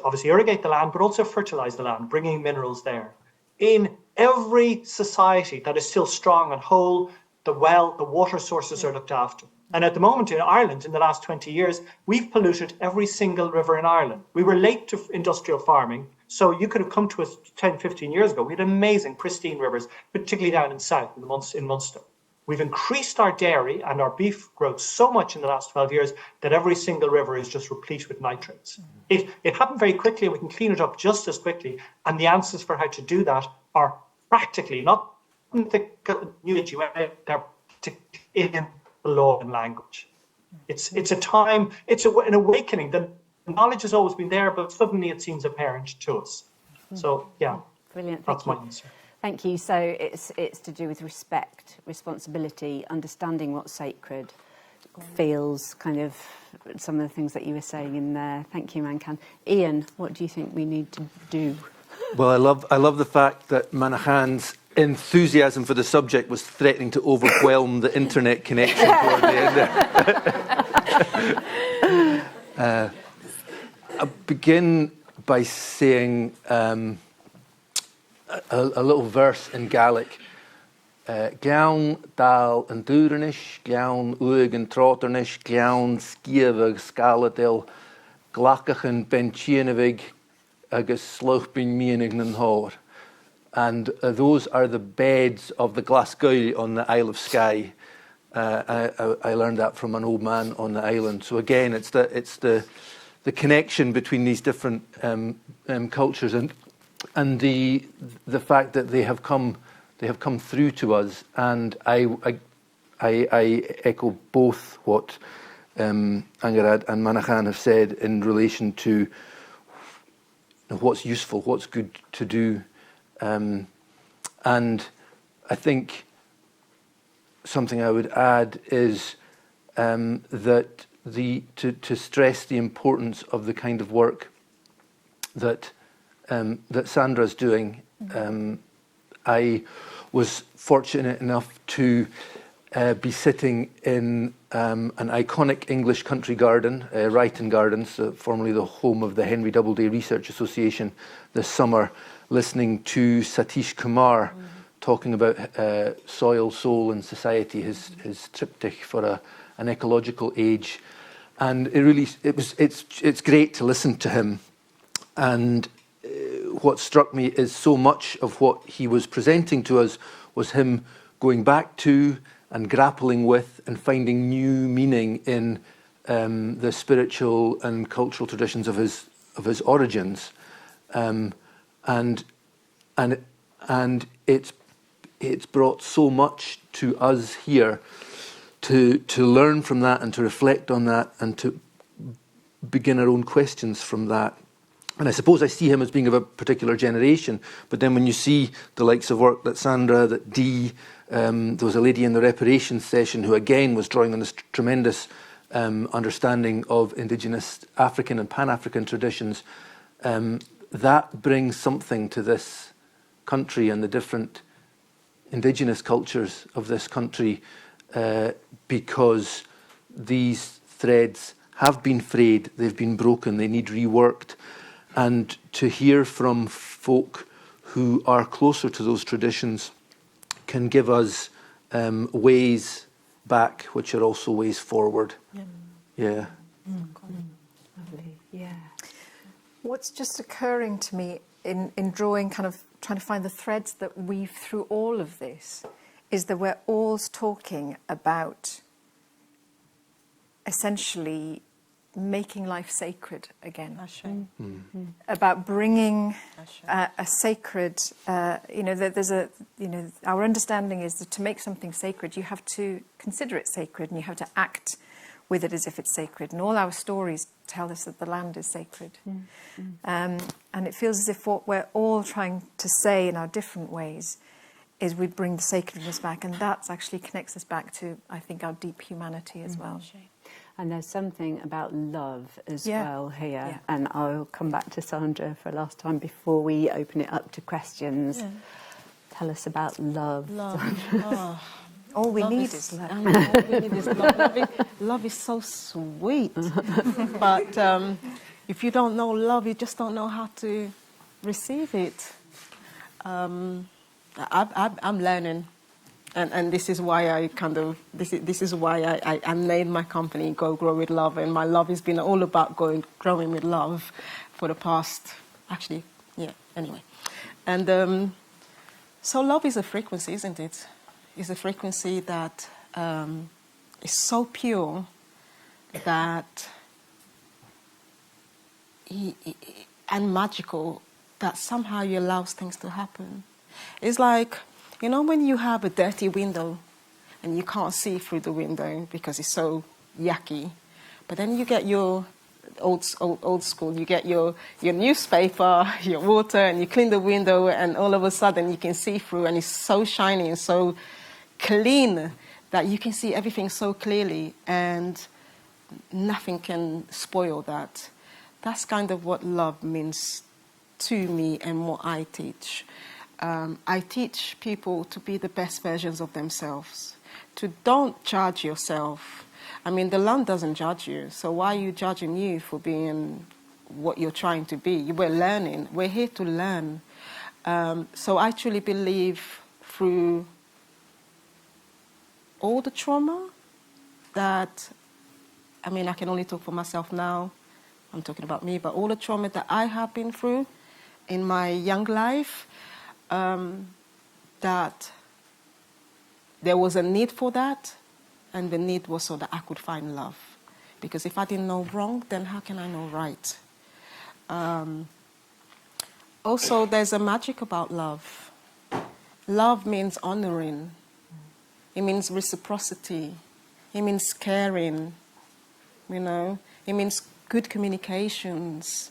obviously irrigate the land, but also fertilize the land, bringing minerals there. In every society that is still strong and whole, the water sources are looked after. And at the moment in Ireland, in the last 20 years, we've polluted every single river in Ireland. We were late to industrial farming, so you could have come to us 10, 15 years ago. We had amazing, pristine rivers, particularly down in south, in Munster. We've increased our dairy and our beef growth so much in the last 12 years that every single river is just replete with nitrates. It happened very quickly, and we can clean it up just as quickly. And the answers for how to do that are practically, not in the new age, they're in the law and language. It's a time, an awakening. The knowledge has always been there, but suddenly it seems apparent to us. So, yeah, Brilliant. that's my answer. Thank you. So it's to do with respect, responsibility, understanding what's sacred, feels, kind of some of the things that you were saying in there. Thank you, Manchán. Iain, what do you think we need to do? Well, I love the fact that Manachán's enthusiasm for the subject was threatening to overwhelm the internet connection toward the end. I'll begin by saying a little verse in Gaelic. Glean dal an dúranis, glean uig an trátarnis, glean skiavag scaladil, glacachan ben chianavig, agus sluchbin mianig nan hór. And those are the beds of the Glasgow on the Isle of Skye. I learned that from an old man on the island. So again, it's the connection between these different cultures, and the fact that they have come through to us. And I echo both what Angharad and Manachán have said in relation to what's useful, what's good to do, and I think something I would add is that to stress the importance of the kind of work that Sandra's doing. I was fortunate enough to be sitting in an iconic English country garden, Ryton Gardens, formerly the home of the Henry Doubleday Research Association, this summer, listening to Satish Kumar talking about soil, soul and society, his triptych for an ecological age. And it's great to listen to him. And what struck me is so much of what he was presenting to us was him going back to and grappling with and finding new meaning in the spiritual and cultural traditions of his origins, and it's brought so much to us here to learn from that and to reflect on that and to begin our own questions from that. And I suppose I see him as being of a particular generation, but then when you see the likes of work that Sandra, that Dee, there was a lady in the reparations session who again was drawing on this tremendous understanding of indigenous African and Pan-African traditions, that brings something to this country and the different indigenous cultures of this country, because these threads have been frayed, they've been broken, they need reworked. And to hear from folk who are closer to those traditions can give us ways back, which are also ways forward. Yeah. Lovely. Yeah. What's just occurring to me in drawing, kind of trying to find the threads that weave through all of this, is that we're all talking about essentially making life sacred again. About bringing a sacred, there's our understanding is that to make something sacred, you have to consider it sacred and you have to act with it as if it's sacred. And all our stories tell us that the land is sacred. And it feels as if what we're all trying to say in our different ways is we bring the sacredness back, and that actually connects us back to, I think, our deep humanity as well. And there's something about love as well here. Yeah. And I'll come back to Sandra for a last time before we open it up to questions. Yeah. Tell us about love. All we need is love. All we need is love. Love is so sweet. But if you don't know love, you just don't know how to receive it. I'm learning. And this is why I this is why I named my company Go Grow with Love, and my love has been all about growing with love for the past, anyway. And so love is a frequency, isn't it? It's a frequency that is so pure that and magical that somehow he allows things to happen. It's like, you know, when you have a dirty window and you can't see through the window because it's so yucky, but then you get your old school, you get your newspaper, your water, and you clean the window, and all of a sudden you can see through, and it's so shiny and so clean that you can see everything so clearly, and nothing can spoil that. That's kind of what love means to me and what I teach. I teach people to be the best versions of themselves, to don't judge yourself. I mean, the land doesn't judge you, so why are you judging you for being what you're trying to be? We're learning. We're here to learn. So I truly believe through all the trauma that, I mean, I can only talk for myself now. I'm talking about me, but all the trauma that I have been through in my young life, that there was a need for that, and the need was so that I could find love. because if I didn't know wrong, then how can I know right? Also, there's a magic about love. Love means honoring. It means reciprocity. It means caring. You know, it means good communications.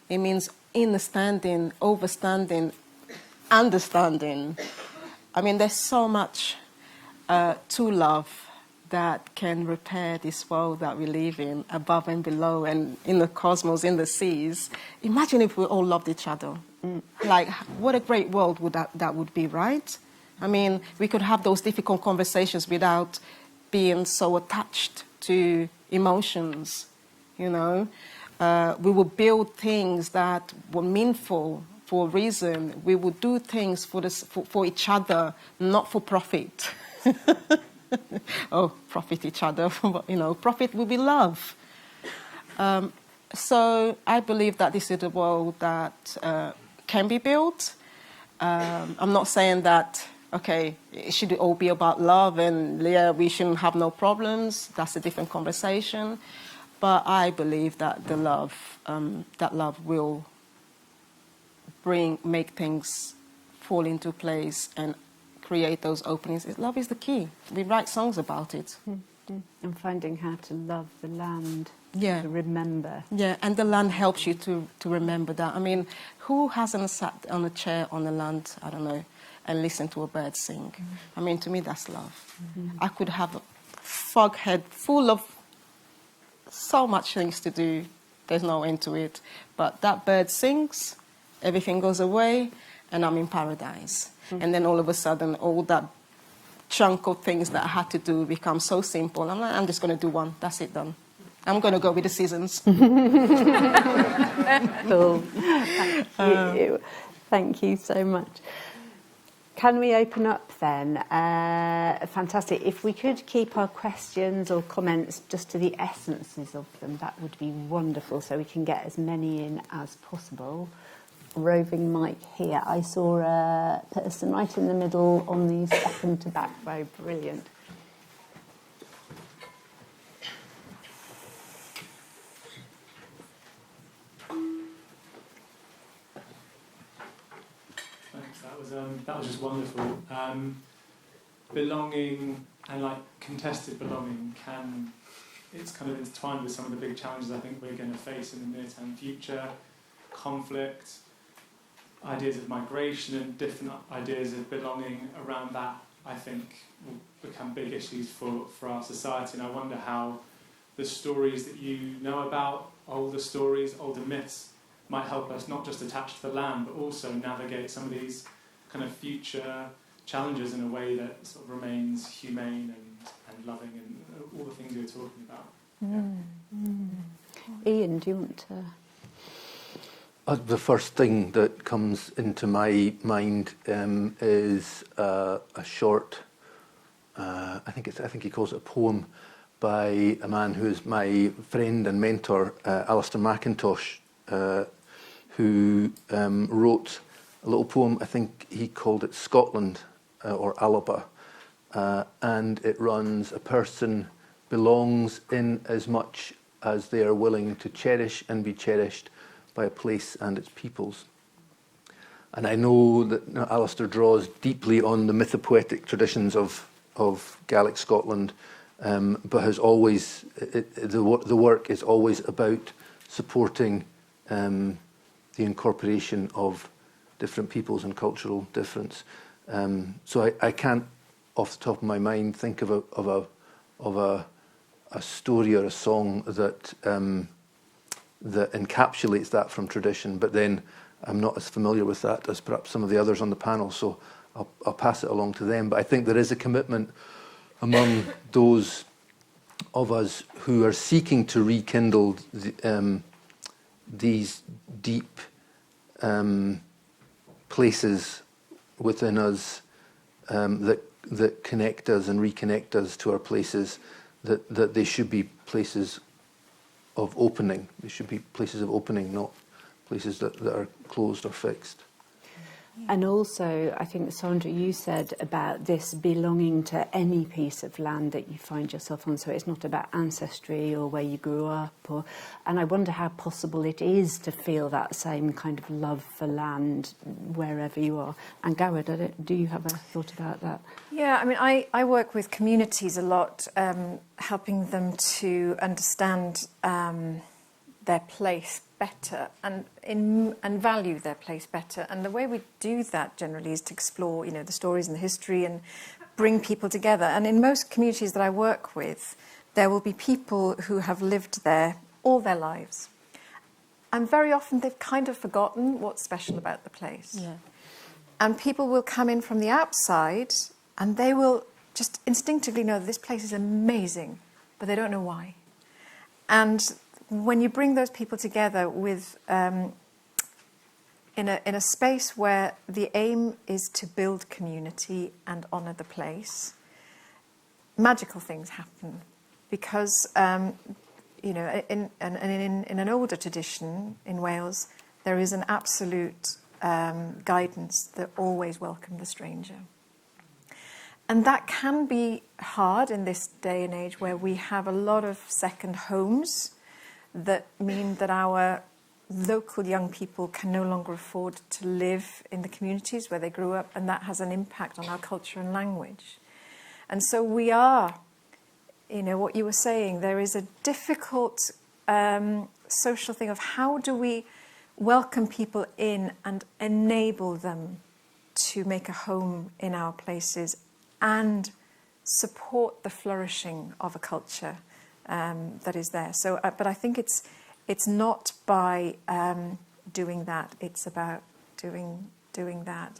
It means understanding, overstanding, understanding. I mean, there's so much to love that can repair this world that we live in, above and below, and in the cosmos, in the seas. Imagine if we all loved each other. Like, what a great world would that would be, right? I mean, we could have those difficult conversations without being so attached to emotions, you know. We would build things that were meaningful for a reason. We would do things for each other, not for profit. Oh, profit each other, you know, profit will be love. So I believe that this is a world that can be built. I'm not saying that, okay, it should all be about love and yeah, we shouldn't have no problems. That's a different conversation. But I believe that that love will make things fall into place and create those openings. Love is the key. We write songs about it. And finding how to love the land, Yeah. to remember. Yeah, and the land helps you to remember that. I mean, who hasn't sat on a chair on the land, I don't know, and listened to a bird sing? I mean, to me, that's love. I could have a fog head full of so much things to do. There's no end to it. But that bird sings, everything goes away, and I'm in paradise. And then all of a sudden, all that chunk of things that I had to do become so simple. I'm like, I'm just going to do one. That's it, done. I'm going to go with the seasons. Cool. Thank you. Thank you so much. Can we open up then? Fantastic. If we could keep our questions or comments just to the essences of them, that would be wonderful, so we can get as many in as possible. Roving mic here. I saw a person right in the middle on the second to back row. Brilliant. Thanks. That was just wonderful. Belonging and like contested belonging it's kind of intertwined with some of the big challenges I think we're going to face in the near-term future. Conflict, ideas of migration and different ideas of belonging around that, I think, will become big issues for our society. And I wonder how the stories that you know about, older stories, older myths, might help us not just attach to the land, but also navigate some of these kind of future challenges in a way that sort of remains humane and loving and all the things you were talking about. Iain, do you want to... The first thing that comes into my mind is a short, I think he calls it a poem, by a man who is my friend and mentor, Alistair McIntosh, who wrote a little poem. I think he called it Scotland or Alaba, and it runs: a person belongs in as much as they are willing to cherish and be cherished by a place and its peoples. And I know that Alistair draws deeply on the mythopoetic traditions of Gaelic Scotland, but has always, the work is always about supporting the incorporation of different peoples and cultural difference. So I can't, off the top of my mind, think of a story or a song that encapsulates that from tradition, but then I'm not as familiar with that as perhaps some of the others on the panel, so I'll pass it along to them. But I think there is a commitment among those of us who are seeking to rekindle these deep places within us that connect us and reconnect us to our places, that they should be places of opening. They should be places of opening, not places that are closed or fixed. And also, I think, Sandra, you said about this belonging to any piece of land that you find yourself on. So it's not about ancestry or where you grew up. And I wonder how possible it is to feel that same kind of love for land wherever you are. And Angharad, do you have a thought about that? Yeah, I mean, I work with communities a lot, helping them to understand their place better and value their place better. And the way we do that generally is to explore, the stories and the history and bring people together. And in most communities that I work with, there will be people who have lived there all their lives. And very often they've kind of forgotten what's special about the place. Yeah. And people will come in from the outside and they will just instinctively know that this place is amazing, but they don't know why. And when you bring those people together with in a space where the aim is to build community and honour the place, magical things happen. Because in an older tradition in Wales, there is an absolute guidance that always welcomes the stranger. And that can be hard in this day and age where we have a lot of second homes that mean that our local young people can no longer afford to live in the communities where they grew up, and that has an impact on our culture and language. And so we are, what you were saying, there is a difficult social thing of how do we welcome people in and enable them to make a home in our places and support the flourishing of a culture that is there. So, but I think it's not by doing that. It's about doing that.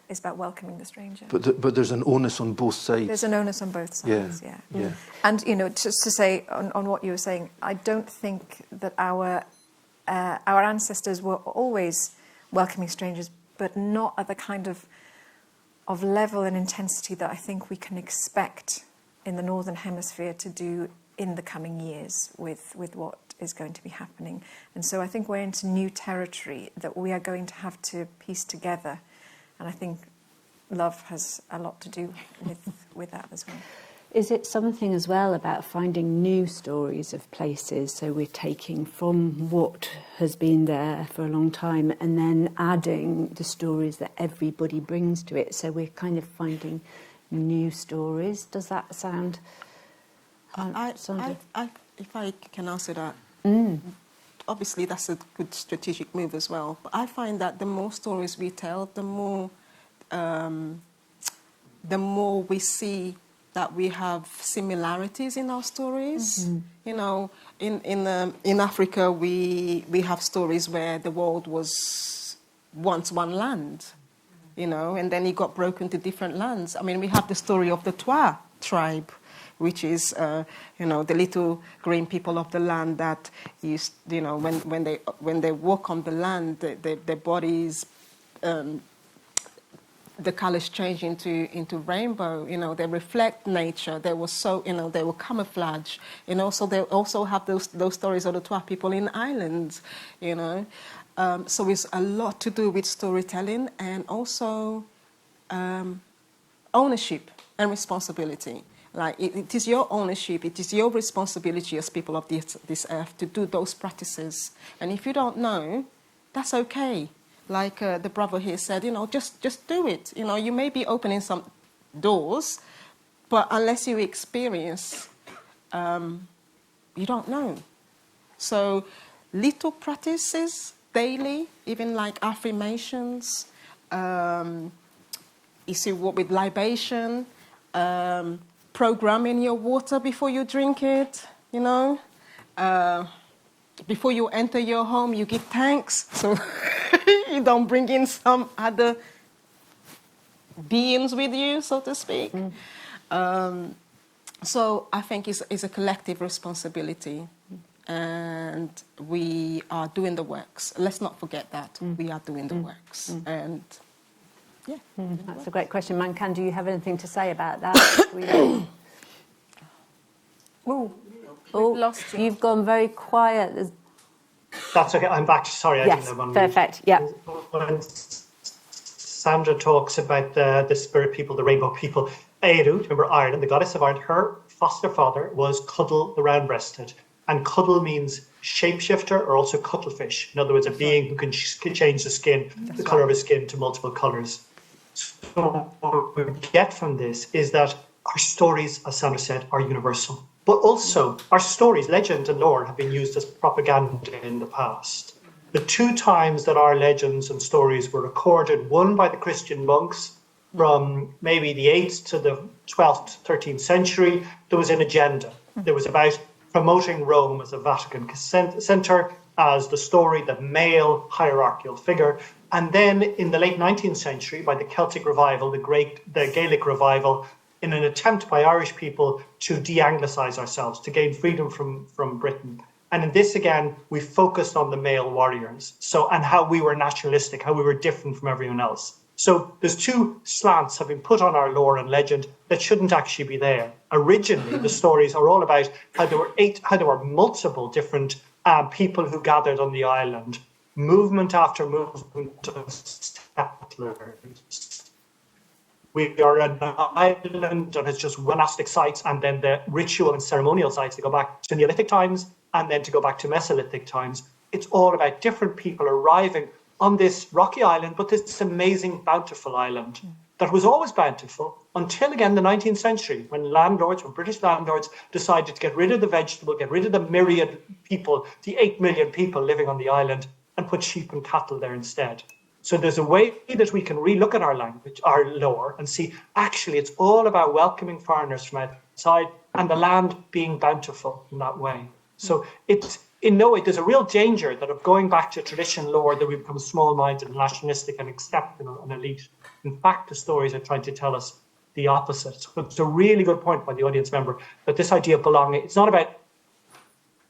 It's about welcoming the stranger. But there's an onus on both sides. There's an onus on both sides. Yeah. And just to say on what you were saying, I don't think that our ancestors were always welcoming strangers, but not at the kind of level and intensity that I think we can expect in the Northern Hemisphere to do in the coming years with what is going to be happening. And so I think we're into new territory that we are going to have to piece together. And I think love has a lot to do with that as well. Is it something as well about finding new stories of places? So we're taking from what has been there for a long time and then adding the stories that everybody brings to it. So we're kind of finding new stories. Does that sound... If I can answer that, obviously that's a good strategic move as well. But I find that the more stories we tell, the more we see that we have similarities in our stories. Mm-hmm. In Africa, we have stories where the world was once one land, and then it got broken to different lands. I mean, we have the story of the Twa tribe, which is, the little green people of the land that used, when they walk on the land, their bodies, the colours change into rainbow. They reflect nature. They were they were camouflage. So they also have those stories of the Twa people in islands. So it's a lot to do with storytelling and also ownership and responsibility. Like it is your ownership, it is your responsibility as people of this earth to do those practices. And if you don't know, that's okay. Like the brother here said, just do it. You may be opening some doors, but unless you experience, you don't know. So little practices daily, even like affirmations, you see what with libation, programming your water before you drink it, before you enter your home, you give thanks, so you don't bring in some other beings with you, so to speak. So I think it's a collective responsibility, and we are doing the works. Let's not forget that. We are doing the works, and yeah. That's a great question. Manchán, do you have anything to say about that? Lost you. You've gone very quiet. That's okay. I'm back. Sorry, I yes, didn't have one. Perfect. Yeah. When Sandra talks about the spirit people, the rainbow people. Eru, remember Ireland, the goddess of Ireland, her foster father was Cuddle the round-breasted. And Cuddle means shapeshifter or also cuttlefish. In other words, a being who can change the skin, the colour of his skin to multiple colours. So what we get from this is that our stories, as Sandra said, are universal. But also, our stories, legend and lore, have been used as propaganda in the past. The 2 times that our legends and stories were recorded, one by the Christian monks from maybe the 8th to the 12th, 13th century, there was an agenda. There was about promoting Rome as a Vatican centre, as the story, the male hierarchical figure. And then in the late 19th century, by the Celtic revival, the Gaelic revival, in an attempt by Irish people to de-Anglicise ourselves, to gain freedom from Britain. And in this, again, we focused on the male warriors, and how we were nationalistic, how we were different from everyone else. So there's 2 slants have been put on our lore and legend that shouldn't actually be there. Originally, the stories are all about how there were multiple different people who gathered on the island, movement after movement of settlers. We are an island that has just monastic sites, and then the ritual and ceremonial sites that go back to Neolithic times and then to go back to Mesolithic times. It's all about different people arriving on this rocky island, but this amazing, bountiful island that was always bountiful until, again, the 19th century, when British landlords decided to get rid of the vegetable, get rid of the myriad people, the 8 million people living on the island, and put sheep and cattle there instead. So there's a way that we can relook at our language, our lore, and see, actually, it's all about welcoming foreigners from outside and the land being bountiful in that way. So it's, in no way, there's a real danger that of going back to tradition lore that we become small-minded and nationalistic and acceptable and elite. In fact, the stories are trying to tell us the opposite. So it's a really good point by the audience member that this idea of belonging, it's not about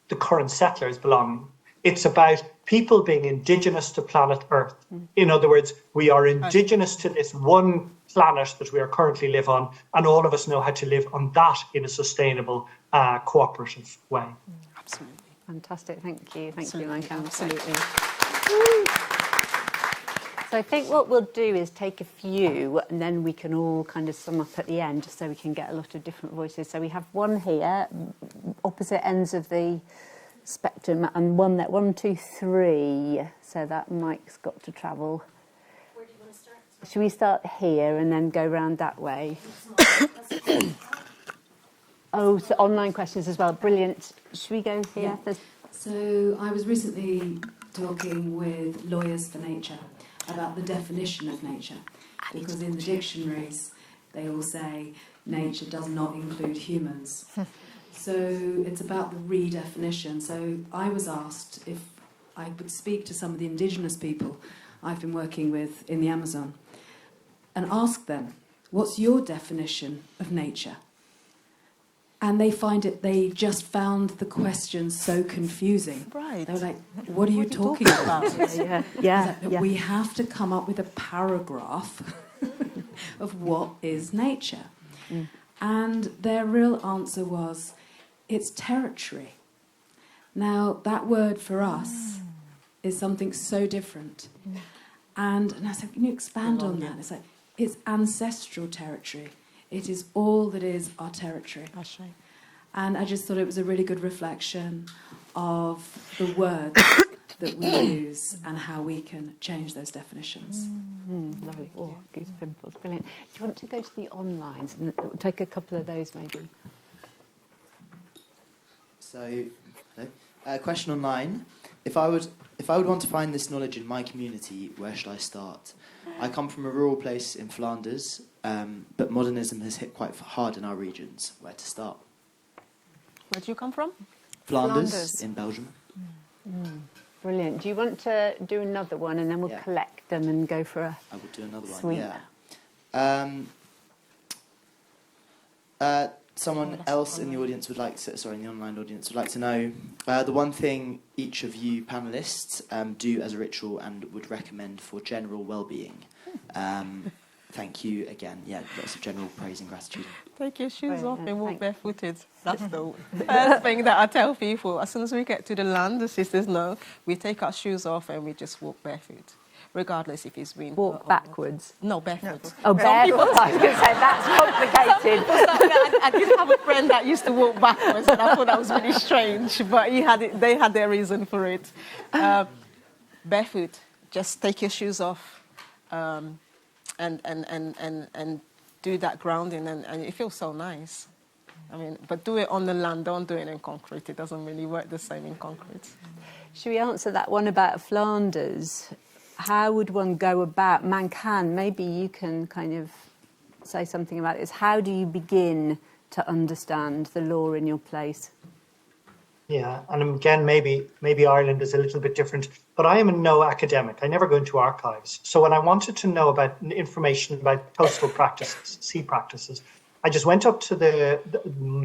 the current settlers belonging. It's about people being indigenous to planet Earth. In other words, we are indigenous to this one planet that we are currently live on, and all of us know how to live on that in a sustainable, cooperative way. Absolutely. Fantastic, thank you. Thank Absolutely. you, Manchán. Absolutely. So I think what we'll do is take a few and then we can all kind of sum up at the end just so we can get a lot of different voices. So we have one here, opposite ends of the spectrum, and one, 1, 2, 3. So that mic's got to travel. Where do you want to start? Should we start here and then go round that way? Oh, so online questions as well. Brilliant. Should we go here? Yeah. So I was recently talking with Lawyers for Nature about the definition of nature, because in the dictionaries they all say nature does not include humans. So it's about the redefinition. So I was asked if I would speak to some of the indigenous people I've been working with in the Amazon and ask them, what's your definition of nature? And they just found the question so confusing. Right. They were like, what are you talking about? Yeah. We have to come up with a paragraph of what is nature. And their real answer was, it's territory. Now, that word for us is something so different. And I said, can you expand on that? It's like, it's ancestral territory. It is all that is our territory. That's right. And I just thought it was a really good reflection of the words that we use and how we can change those definitions. Lovely. Oh, goose pimples. Brilliant. Do you want to go to the onlines and we'll take a couple of those maybe? So, question online. If I would want to find this knowledge in my community, where should I start? I come from a rural place in Flanders, but modernism has hit quite hard in our regions. Where to start? Where do you come from? Flanders. In Belgium. Brilliant. Do you want to do another one and then we'll collect them and go for a I will do another one. sweep? Yeah. Someone else in the audience would like to, in the online audience would like to know the one thing each of you panellists do as a ritual and would recommend for general well-being. Thank you again. Yeah, lots of general praise and gratitude. Take your shoes off and walk Thanks. barefooted. That's the first thing that I tell people. As soon as we get to the land, the sisters know, we take our shoes off and we just walk barefoot. regardless if it's been... Walk backwards. No, barefoot. Oh, barefoot. I was going to say, that's complicated. I did have a friend that used to walk backwards, and I thought that was really strange, but they had their reason for it. Barefoot, just take your shoes off and do that grounding, and it feels so nice. I mean, but do it on the land, don't do it in concrete. It doesn't really work the same in concrete. Should we answer that one about Flanders? How would one go about, Manchán, maybe you can kind of say something about this. How do you begin to understand the law in your place? Yeah, and again, maybe Ireland is a little bit different, but I am no academic. I never go into archives. So when I wanted to know about information about coastal practices, sea practices, I just went up to the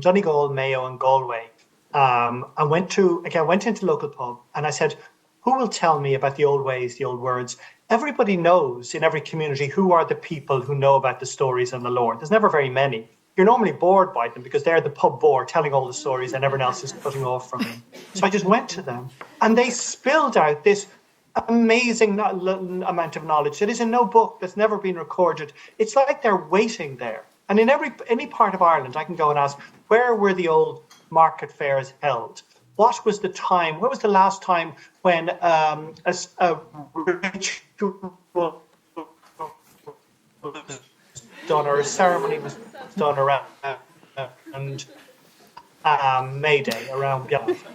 Donegal, Mayo and Galway. I went into local pub and I said, who will tell me about the old ways, the old words? Everybody knows in every community who are the people who know about the stories and the lore. There's never very many. You're normally bored by them because they're the pub bore telling all the stories and everyone else is cutting off from them. So I just went to them and they spilled out this amazing amount of knowledge that is in no book, that's never been recorded. It's like they're waiting there. And in any part of Ireland, I can go and ask, where were the old market fairs held? What was the time? What was the last time when a ritual was done or a ceremony was done around May Day, around Biafra?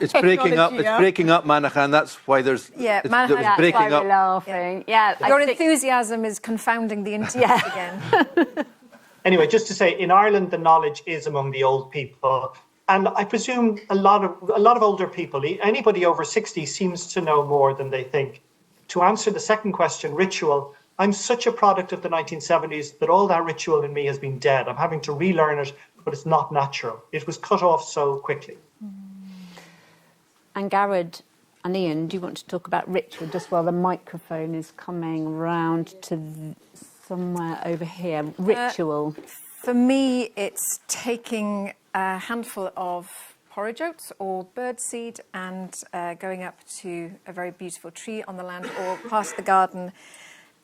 It's breaking up. It's breaking up, Manachán. That's why there's. Yeah, it's Manachán, breaking That's why up. we're laughing. Yeah, Your enthusiasm is confounding the internet again. Anyway, just to say, in Ireland, the knowledge is among the old people. And I presume a lot of older people, anybody over 60 seems to know more than they think. To answer the second question, ritual, I'm such a product of the 1970s that all that ritual in me has been dead. I'm having to relearn it, but it's not natural. It was cut off so quickly. Angharad and Iain, do you want to talk about ritual just while the microphone is coming round to somewhere over here? Ritual. For me, it's taking a handful of porridge oats or birdseed and going up to a very beautiful tree on the land or past the garden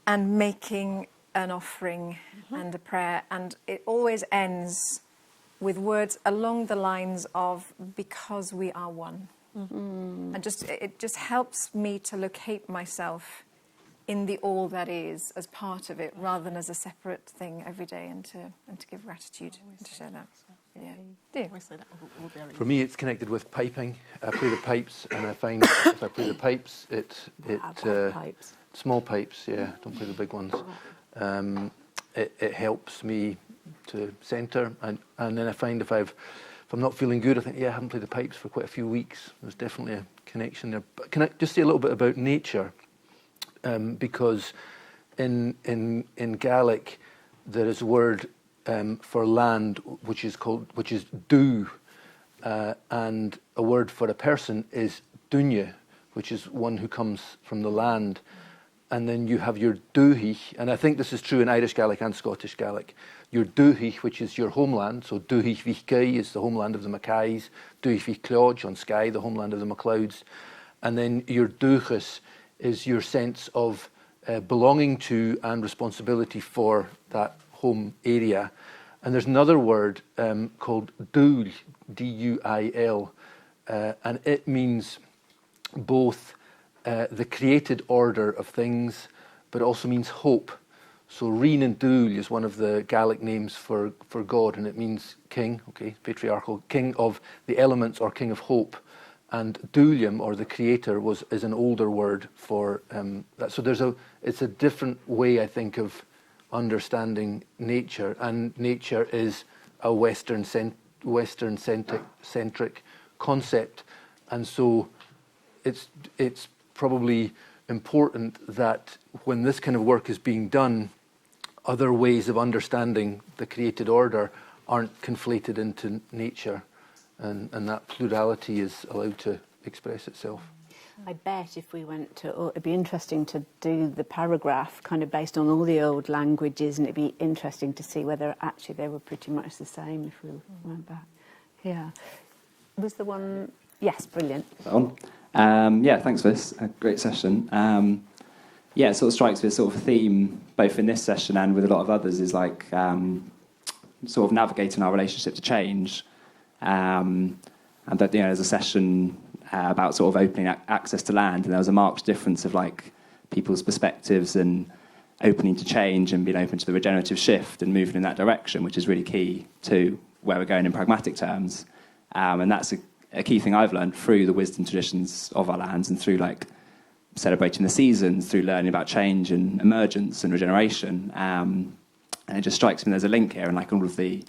and making an offering and a prayer. And it always ends with words along the lines of, because we are one. And it just helps me to locate myself in the all that is as part of it, rather than as a separate thing every day, and to give gratitude and to share that. Yeah. For me, it's connected with piping. I play the pipes, and I find if I play the pipes, Pipes. small pipes. Yeah, don't play the big ones. It helps me to centre, and then I find if I'm not feeling good, I think, I haven't played the pipes for quite a few weeks. There's definitely a connection there. But can I just say a little bit about nature? Because in Gaelic there is a word for land which is dú, and a word for a person is dúine, which is one who comes from the land. And then you have your dúhi, and I think this is true in Irish Gaelic and Scottish Gaelic. Your dúhi, which is your homeland, so dúhi Vich is the homeland of the Mackays, dúhi Vich Cleodge on Skye, the homeland of the MacLeods, and then your dúchas is your sense of belonging to and responsibility for that home area. And there's another word called dúil, D-U-I-L, and it means both the created order of things, but also means hope. So Rin and Dúil is one of the Gaelic names for God, and it means king, patriarchal, king of the elements or king of hope. And Dúilim, or the creator, is an older word for that. So it's a different way, I think, of understanding nature, and nature is a Western-centric concept, and so it's probably important that when this kind of work is being done, other ways of understanding the created order aren't conflated into nature, and that plurality is allowed to express itself. I bet if we went to, it'd be interesting to do the paragraph kind of based on all the old languages, and it'd be interesting to see whether actually they were pretty much the same if we went back. Yeah. Was the one... Yes, brilliant. Yeah, thanks for this. A great session. it sort of strikes me as sort of a theme, both in this session and with a lot of others, is like sort of navigating our relationship to change. And that, there's a session about sort of opening access to land, and there was a marked difference of like people's perspectives and opening to change and being open to the regenerative shift and moving in that direction, which is really key to where we're going in pragmatic terms. And that's a key thing I've learned through the wisdom traditions of our lands and through like celebrating the seasons, through learning about change and emergence and regeneration. And it just strikes me there's a link here, and like all of the,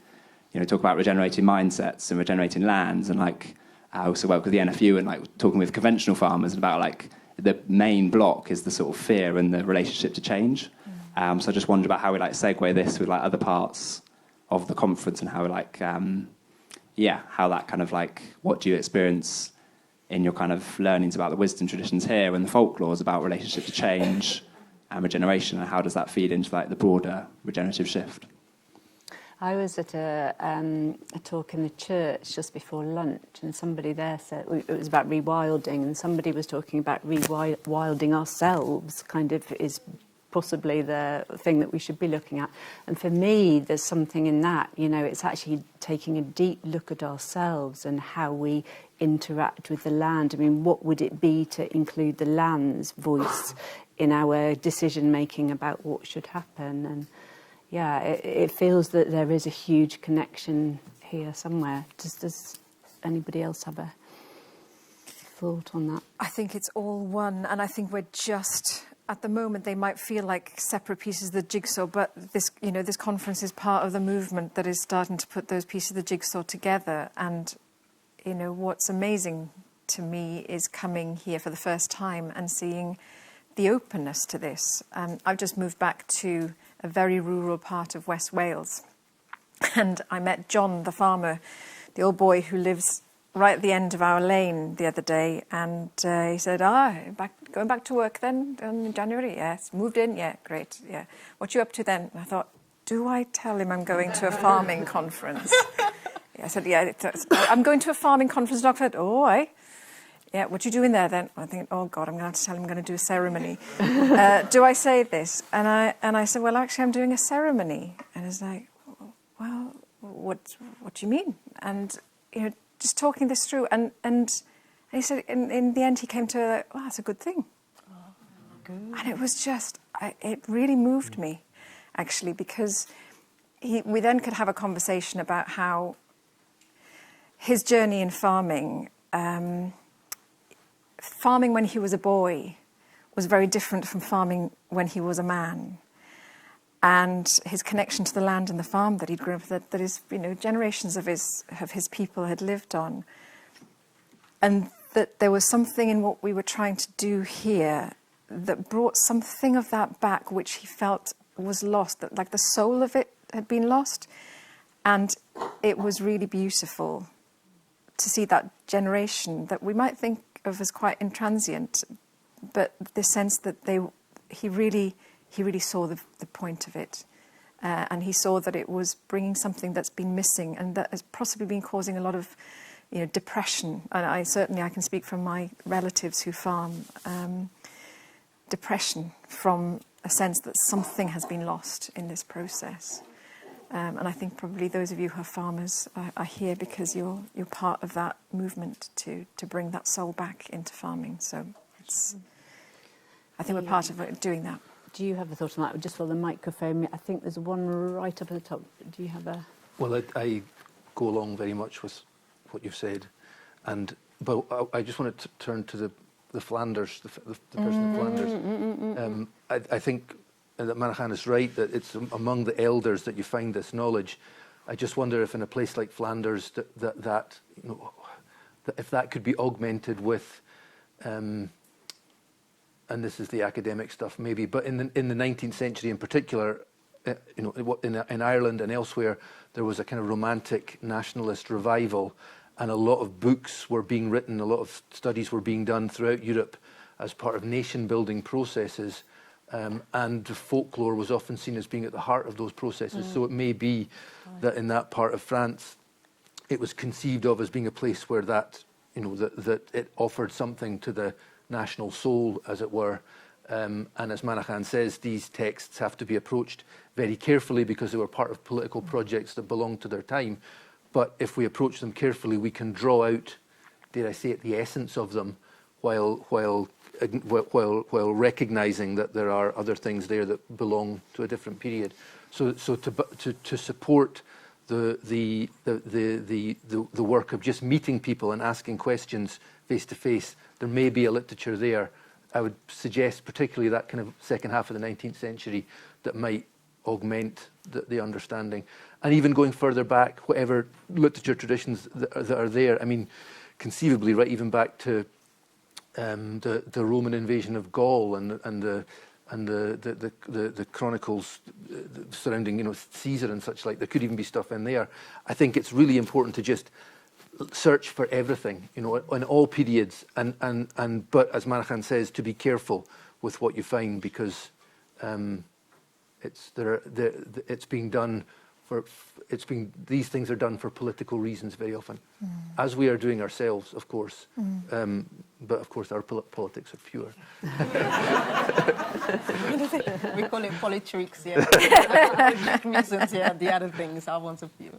talk about regenerating mindsets and regenerating lands, and like I also work with the NFU and like talking with conventional farmers about like the main block is the sort of fear and the relationship to change. So I just wondered about how we like segue this with like other parts of the conference, and how we like, how that kind of like, what do you experience in your kind of learnings about the wisdom traditions here and the folklores about relationship to change and regeneration, and how does that feed into like the broader regenerative shift? I was at a talk in the church just before lunch, and somebody there said it was about rewilding, and somebody was talking about rewilding ourselves, kind of is possibly the thing that we should be looking at. And for me, there's something in that, it's actually taking a deep look at ourselves and how we interact with the land. I mean, what would it be to include the land's voice in our decision making about what should happen? And it feels that there is a huge connection here somewhere. Does anybody else have a thought on that? I think it's all one, and I think we're just, at the moment, they might feel like separate pieces of the jigsaw, but this, this conference is part of the movement that is starting to put those pieces of the jigsaw together. And, what's amazing to me is coming here for the first time and seeing the openness to this. I've just moved back to a very rural part of West Wales, and I met John, the farmer, the old boy who lives right at the end of our lane, the other day, and he said, going back to work then in January? Yes. Moved in? Yeah, great, yeah. What you up to then? And I thought, do I tell him I'm going to a farming conference? I said, yeah, I'm going to a farming conference. Doctor said, yeah, what you doing there then? I think, oh God, I'm going to have to tell him I'm going to do a ceremony. Do I say this? And I said, well, actually, I'm doing a ceremony. And he's like, well, what do you mean? And just talking this through, and he said, in the end, he came to, that's a good thing. Oh, good. And it was just, it really moved me, actually, because we then could have a conversation about how his journey in farming, farming when he was a boy was very different from farming when he was a man. And his connection to the land and the farm that he'd grown up with, that his, generations of his people had lived on. And that there was something in what we were trying to do here that brought something of that back, which he felt was lost, that like the soul of it had been lost. And it was really beautiful to see that generation that we might think of as quite intransient, but the sense that he really saw the point of it, and he saw that it was bringing something that's been missing and that has possibly been causing a lot of depression. And I can speak from my relatives who farm, depression from a sense that something has been lost in this process. And I think probably those of you who are farmers are here because you're part of that movement to bring that soul back into farming. So I think we're part of it, doing that. Do you have a thought on that? Just for the microphone, I think there's one right up at the top. Do you have a... Well, I go along very much with what you've said, but I just wanted to turn to the Flanders, the person of Flanders. I think that Manchán is right, that it's among the elders that you find this knowledge. I just wonder if in a place like Flanders that if that could be augmented with, and this is the academic stuff maybe, but in the 19th century in particular, in Ireland and elsewhere, there was a kind of romantic nationalist revival, and a lot of books were being written, a lot of studies were being done throughout Europe as part of nation-building processes. And folklore was often seen as being at the heart of those processes. So it may be that in that part of France, it was conceived of as being a place where that it offered something to the national soul, as it were. And as Manachán says, these texts have to be approached very carefully because they were part of political projects that belonged to their time. But if we approach them carefully, we can draw out, dare I say it, the essence of them, while recognising that there are other things there that belong to a different period. So to support the work of just meeting people and asking questions face to face, there may be a literature there. I would suggest, particularly that kind of second half of the 19th century, that might augment the understanding. And even going further back, whatever literature traditions that are there, I mean, conceivably, right, even back to the Roman invasion of Gaul and the chronicles surrounding, you know, Caesar and such like. There could even be stuff in there. I think it's really important to just search for everything, you know, in all periods, but as Manachán says, to be careful with what you find, because these things are done for political reasons very often, as we are doing ourselves, of course. But of course, our politics are pure. We call it politics, yeah. Reasons, yeah. The other things are ones of you.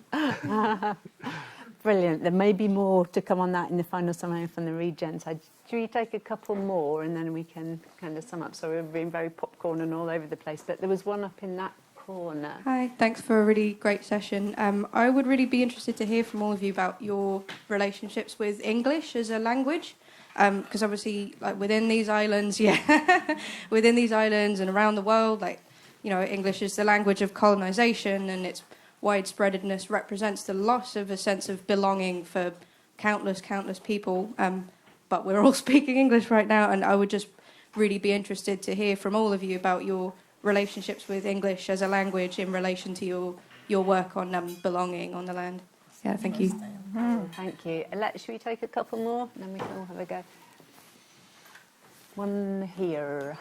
Brilliant. There may be more to come on that in the final summary from the Regen side. Should we take a couple more and then we can kind of sum up? So we've been very popcorn and all over the place, but there was one up in that corner. Hi, thanks for a really great session. I would really be interested to hear from all of you about your relationships with English as a language, because obviously, like within these islands, within these islands and around the world, like, you know, English is the language of colonization, and its widespreadedness represents the loss of a sense of belonging for countless people. But we're all speaking English right now, and I would just really be interested to hear from all of you about your relationships with English as a language in relation to your work on belonging on the land. Yeah, thank you. Thank you. Should we take a couple more and then we can all have a go? One here.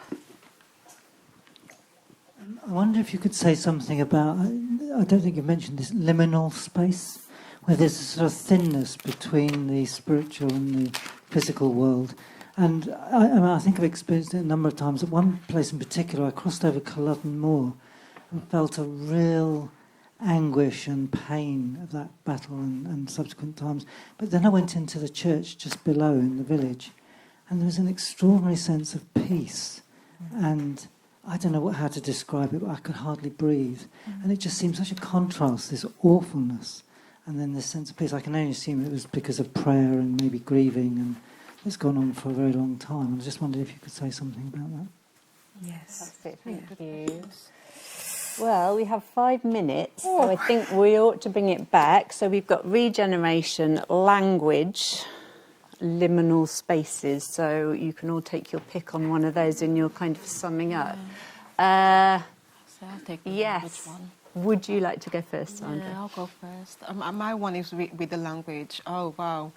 I wonder if you could say something about, I don't think you mentioned this, liminal space, where there's a sort of thinness between the spiritual and the physical world. And I think I've experienced it a number of times. At one place in particular, I crossed over Culloden Moor and felt a real anguish and pain of that battle and subsequent times. But then I went into the church just below in the village, and there was an extraordinary sense of peace. And I don't know how to describe it, but I could hardly breathe. And it just seemed such a contrast, this awfulness, and then this sense of peace. I can only assume it was because of prayer and maybe grieving, and it's gone on for a very long time. I just wondered if you could say something about that. Yes. That's it. Thank you. Well, we have 5 minutes, so I think we ought to bring it back. So we've got regeneration, language, liminal spaces. So you can all take your pick on one of those in your kind of summing up. So I'll take the language one. Would you like to go first, Sandra? Yeah, I'll go first. My one is with the language. Oh, wow.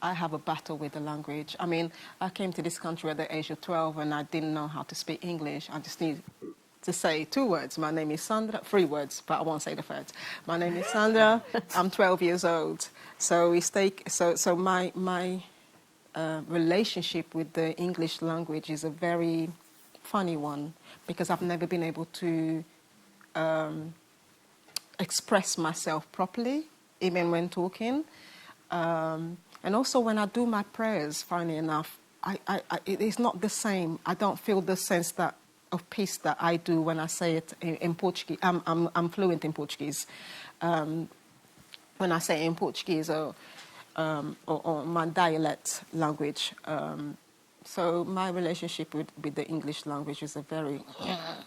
I have a battle with the language. I mean, I came to this country at the age of 12 and I didn't know how to speak English. I just need to say 2 words. My name is Sandra. 3 words, but I won't say the third. My name is Sandra. I'm 12 years old. So my relationship with the English language is a very funny one, because I've never been able to express myself properly, even when talking. And also when I do my prayers, funny enough, it is not the same. I don't feel the sense of peace that I do when I say it in Portuguese. I'm fluent in Portuguese. When I say it in Portuguese or my dialect language. So my relationship with the English language is a very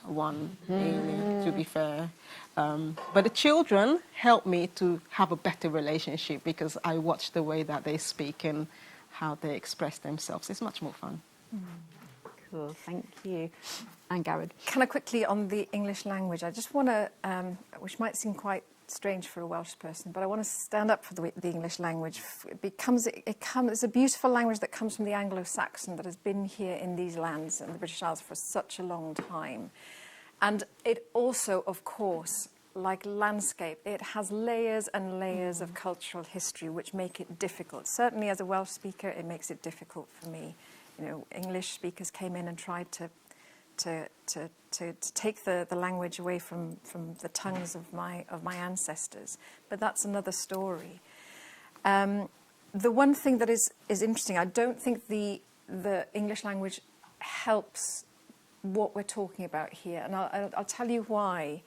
one, really, to be fair. But the children help me to have a better relationship, because I watch the way that they speak and how they express themselves. It's much more fun. Cool, thank you. Angharad. Can I quickly, on the English language, I just want to, which might seem quite strange for a Welsh person, but I want to stand up for the English language. It's a beautiful language that comes from the Anglo-Saxon, that has been here in these lands and the British Isles for such a long time. And it also, of course, like landscape, it has layers and layers of cultural history which make it difficult. Certainly as a Welsh speaker, it makes it difficult for me. You know, English speakers came in and tried to to take the language away from the tongues of my ancestors. But that's another story. The one thing that is interesting, I don't think the English language helps what we're talking about here, and I'll tell you why.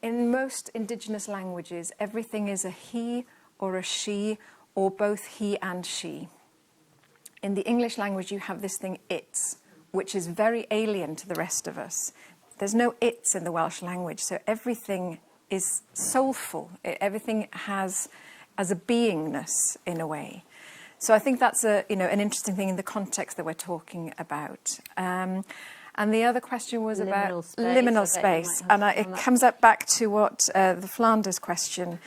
In most indigenous languages, everything is a he or a she, or both he and she. In the English language, you have this thing it's, which is very alien to the rest of us. There's no it's in the Welsh language, so everything is soulful. Everything has a beingness in a way. So I think that's an interesting thing in the context that we're talking about. And the other question was about liminal space. And it comes up back to what the Flanders question,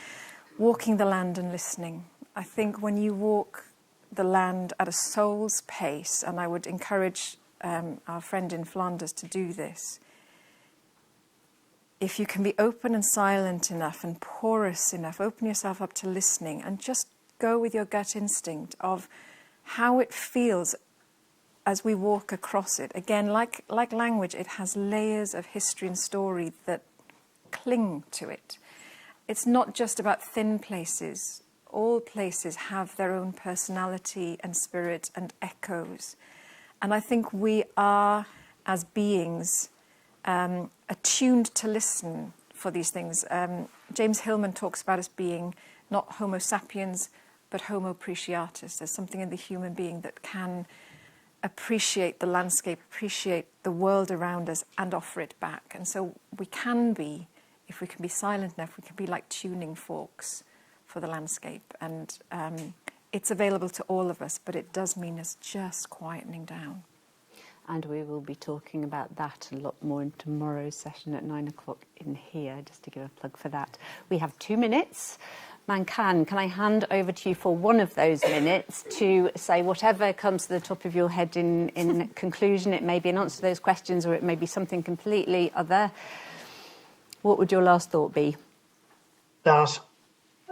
walking the land and listening. I think when you walk the land at a soul's pace, and I would encourage our friend in Flanders to do this, if you can be open and silent enough and porous enough, open yourself up to listening and just go with your gut instinct of how it feels as we walk across it. Again, like language, it has layers of history and story that cling to it. It's not just about thin places. All places have their own personality and spirit and echoes. And I think we are, as beings, attuned to listen for these things. James Hillman talks about us being not Homo sapiens, but Homo appreciatus. There's something in the human being that can appreciate the landscape, appreciate the world around us, and offer it back. And so we can be, if we can be silent enough, we can be like tuning forks for the landscape. And it's available to all of us, but it does mean us just quietening down. And we will be talking about that a lot more in tomorrow's session at 9 o'clock in here, just to give a plug for that. We have 2 minutes. Manchán, can I hand over to you for one of those minutes to say whatever comes to the top of your head in conclusion? It may be an answer to those questions, or it may be something completely other. What would your last thought be? That,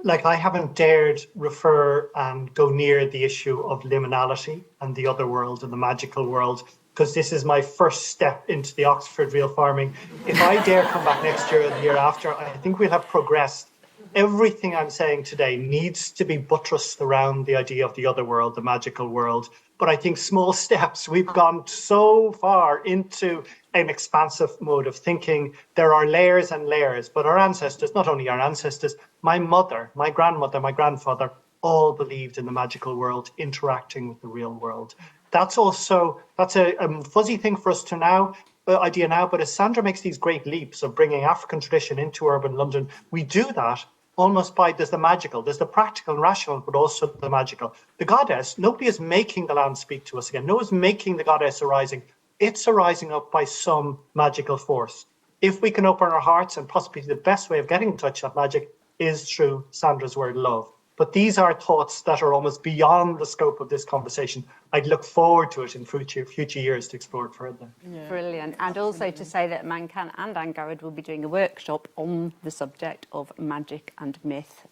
I haven't dared refer and go near the issue of liminality and the other world and the magical world, because this is my first step into the Oxford real farming. If I dare come back next year or the year after, I think we'll have progressed. Everything I'm saying today needs to be buttressed around the idea of the other world, the magical world. But I think small steps, we've gone so far into an expansive mode of thinking. There are layers and layers, but our ancestors, not only our ancestors, my mother, my grandmother, my grandfather, all believed in the magical world interacting with the real world. That's a fuzzy thing for us to idea now, but as Sandra makes these great leaps of bringing African tradition into urban London, we do that almost there's the magical, there's the practical and rational, but also the magical. The goddess, nobody is making the land speak to us again. No one's making the goddess arising. It's arising up by some magical force. If we can open our hearts, and possibly the best way of getting in touch with that magic is through Sandra's word, love. But these are thoughts that are almost beyond the scope of this conversation. I'd look forward to it in future years to explore it further. Yeah. Brilliant. And also to say that Manchán and Angharad will be doing a workshop on the subject of magic and myth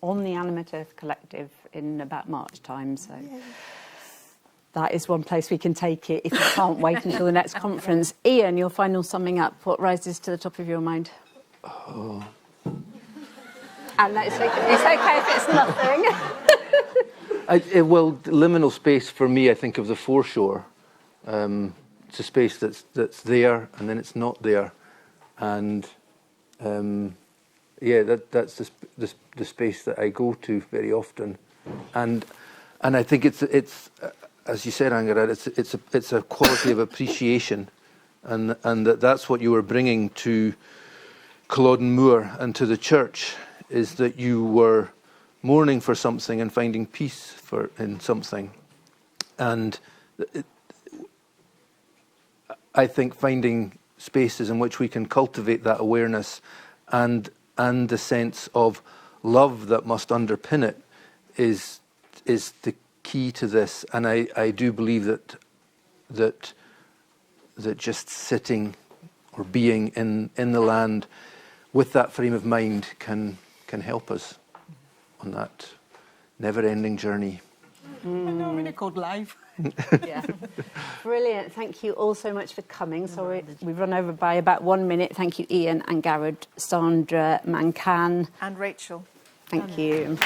on the Animate Earth Collective in about March time. So that is one place we can take it if you can't wait until the next conference. Iain, your final summing up. What rises to the top of your mind? Oh. And it's okay if it's nothing. Well, liminal space for me, I think of the foreshore. It's a space that's there and then it's not there, and that's the space that I go to very often, and I think it's as you said, Angharad, it's a quality of appreciation, and that's what you were bringing to Culloden Moor and to the church. Is that you were mourning for something and finding peace in something. And I think finding spaces in which we can cultivate that awareness and the sense of love that must underpin it is the key to this. And I do believe that just sitting or being in the land with that frame of mind can help us on that never-ending journey. No, really called live. Yeah. Brilliant. Thank you all so much for coming. So we've run over by about 1 minute. Thank you, Iain, Angharad, Sandra, Manchán. And Rachel. Thank you.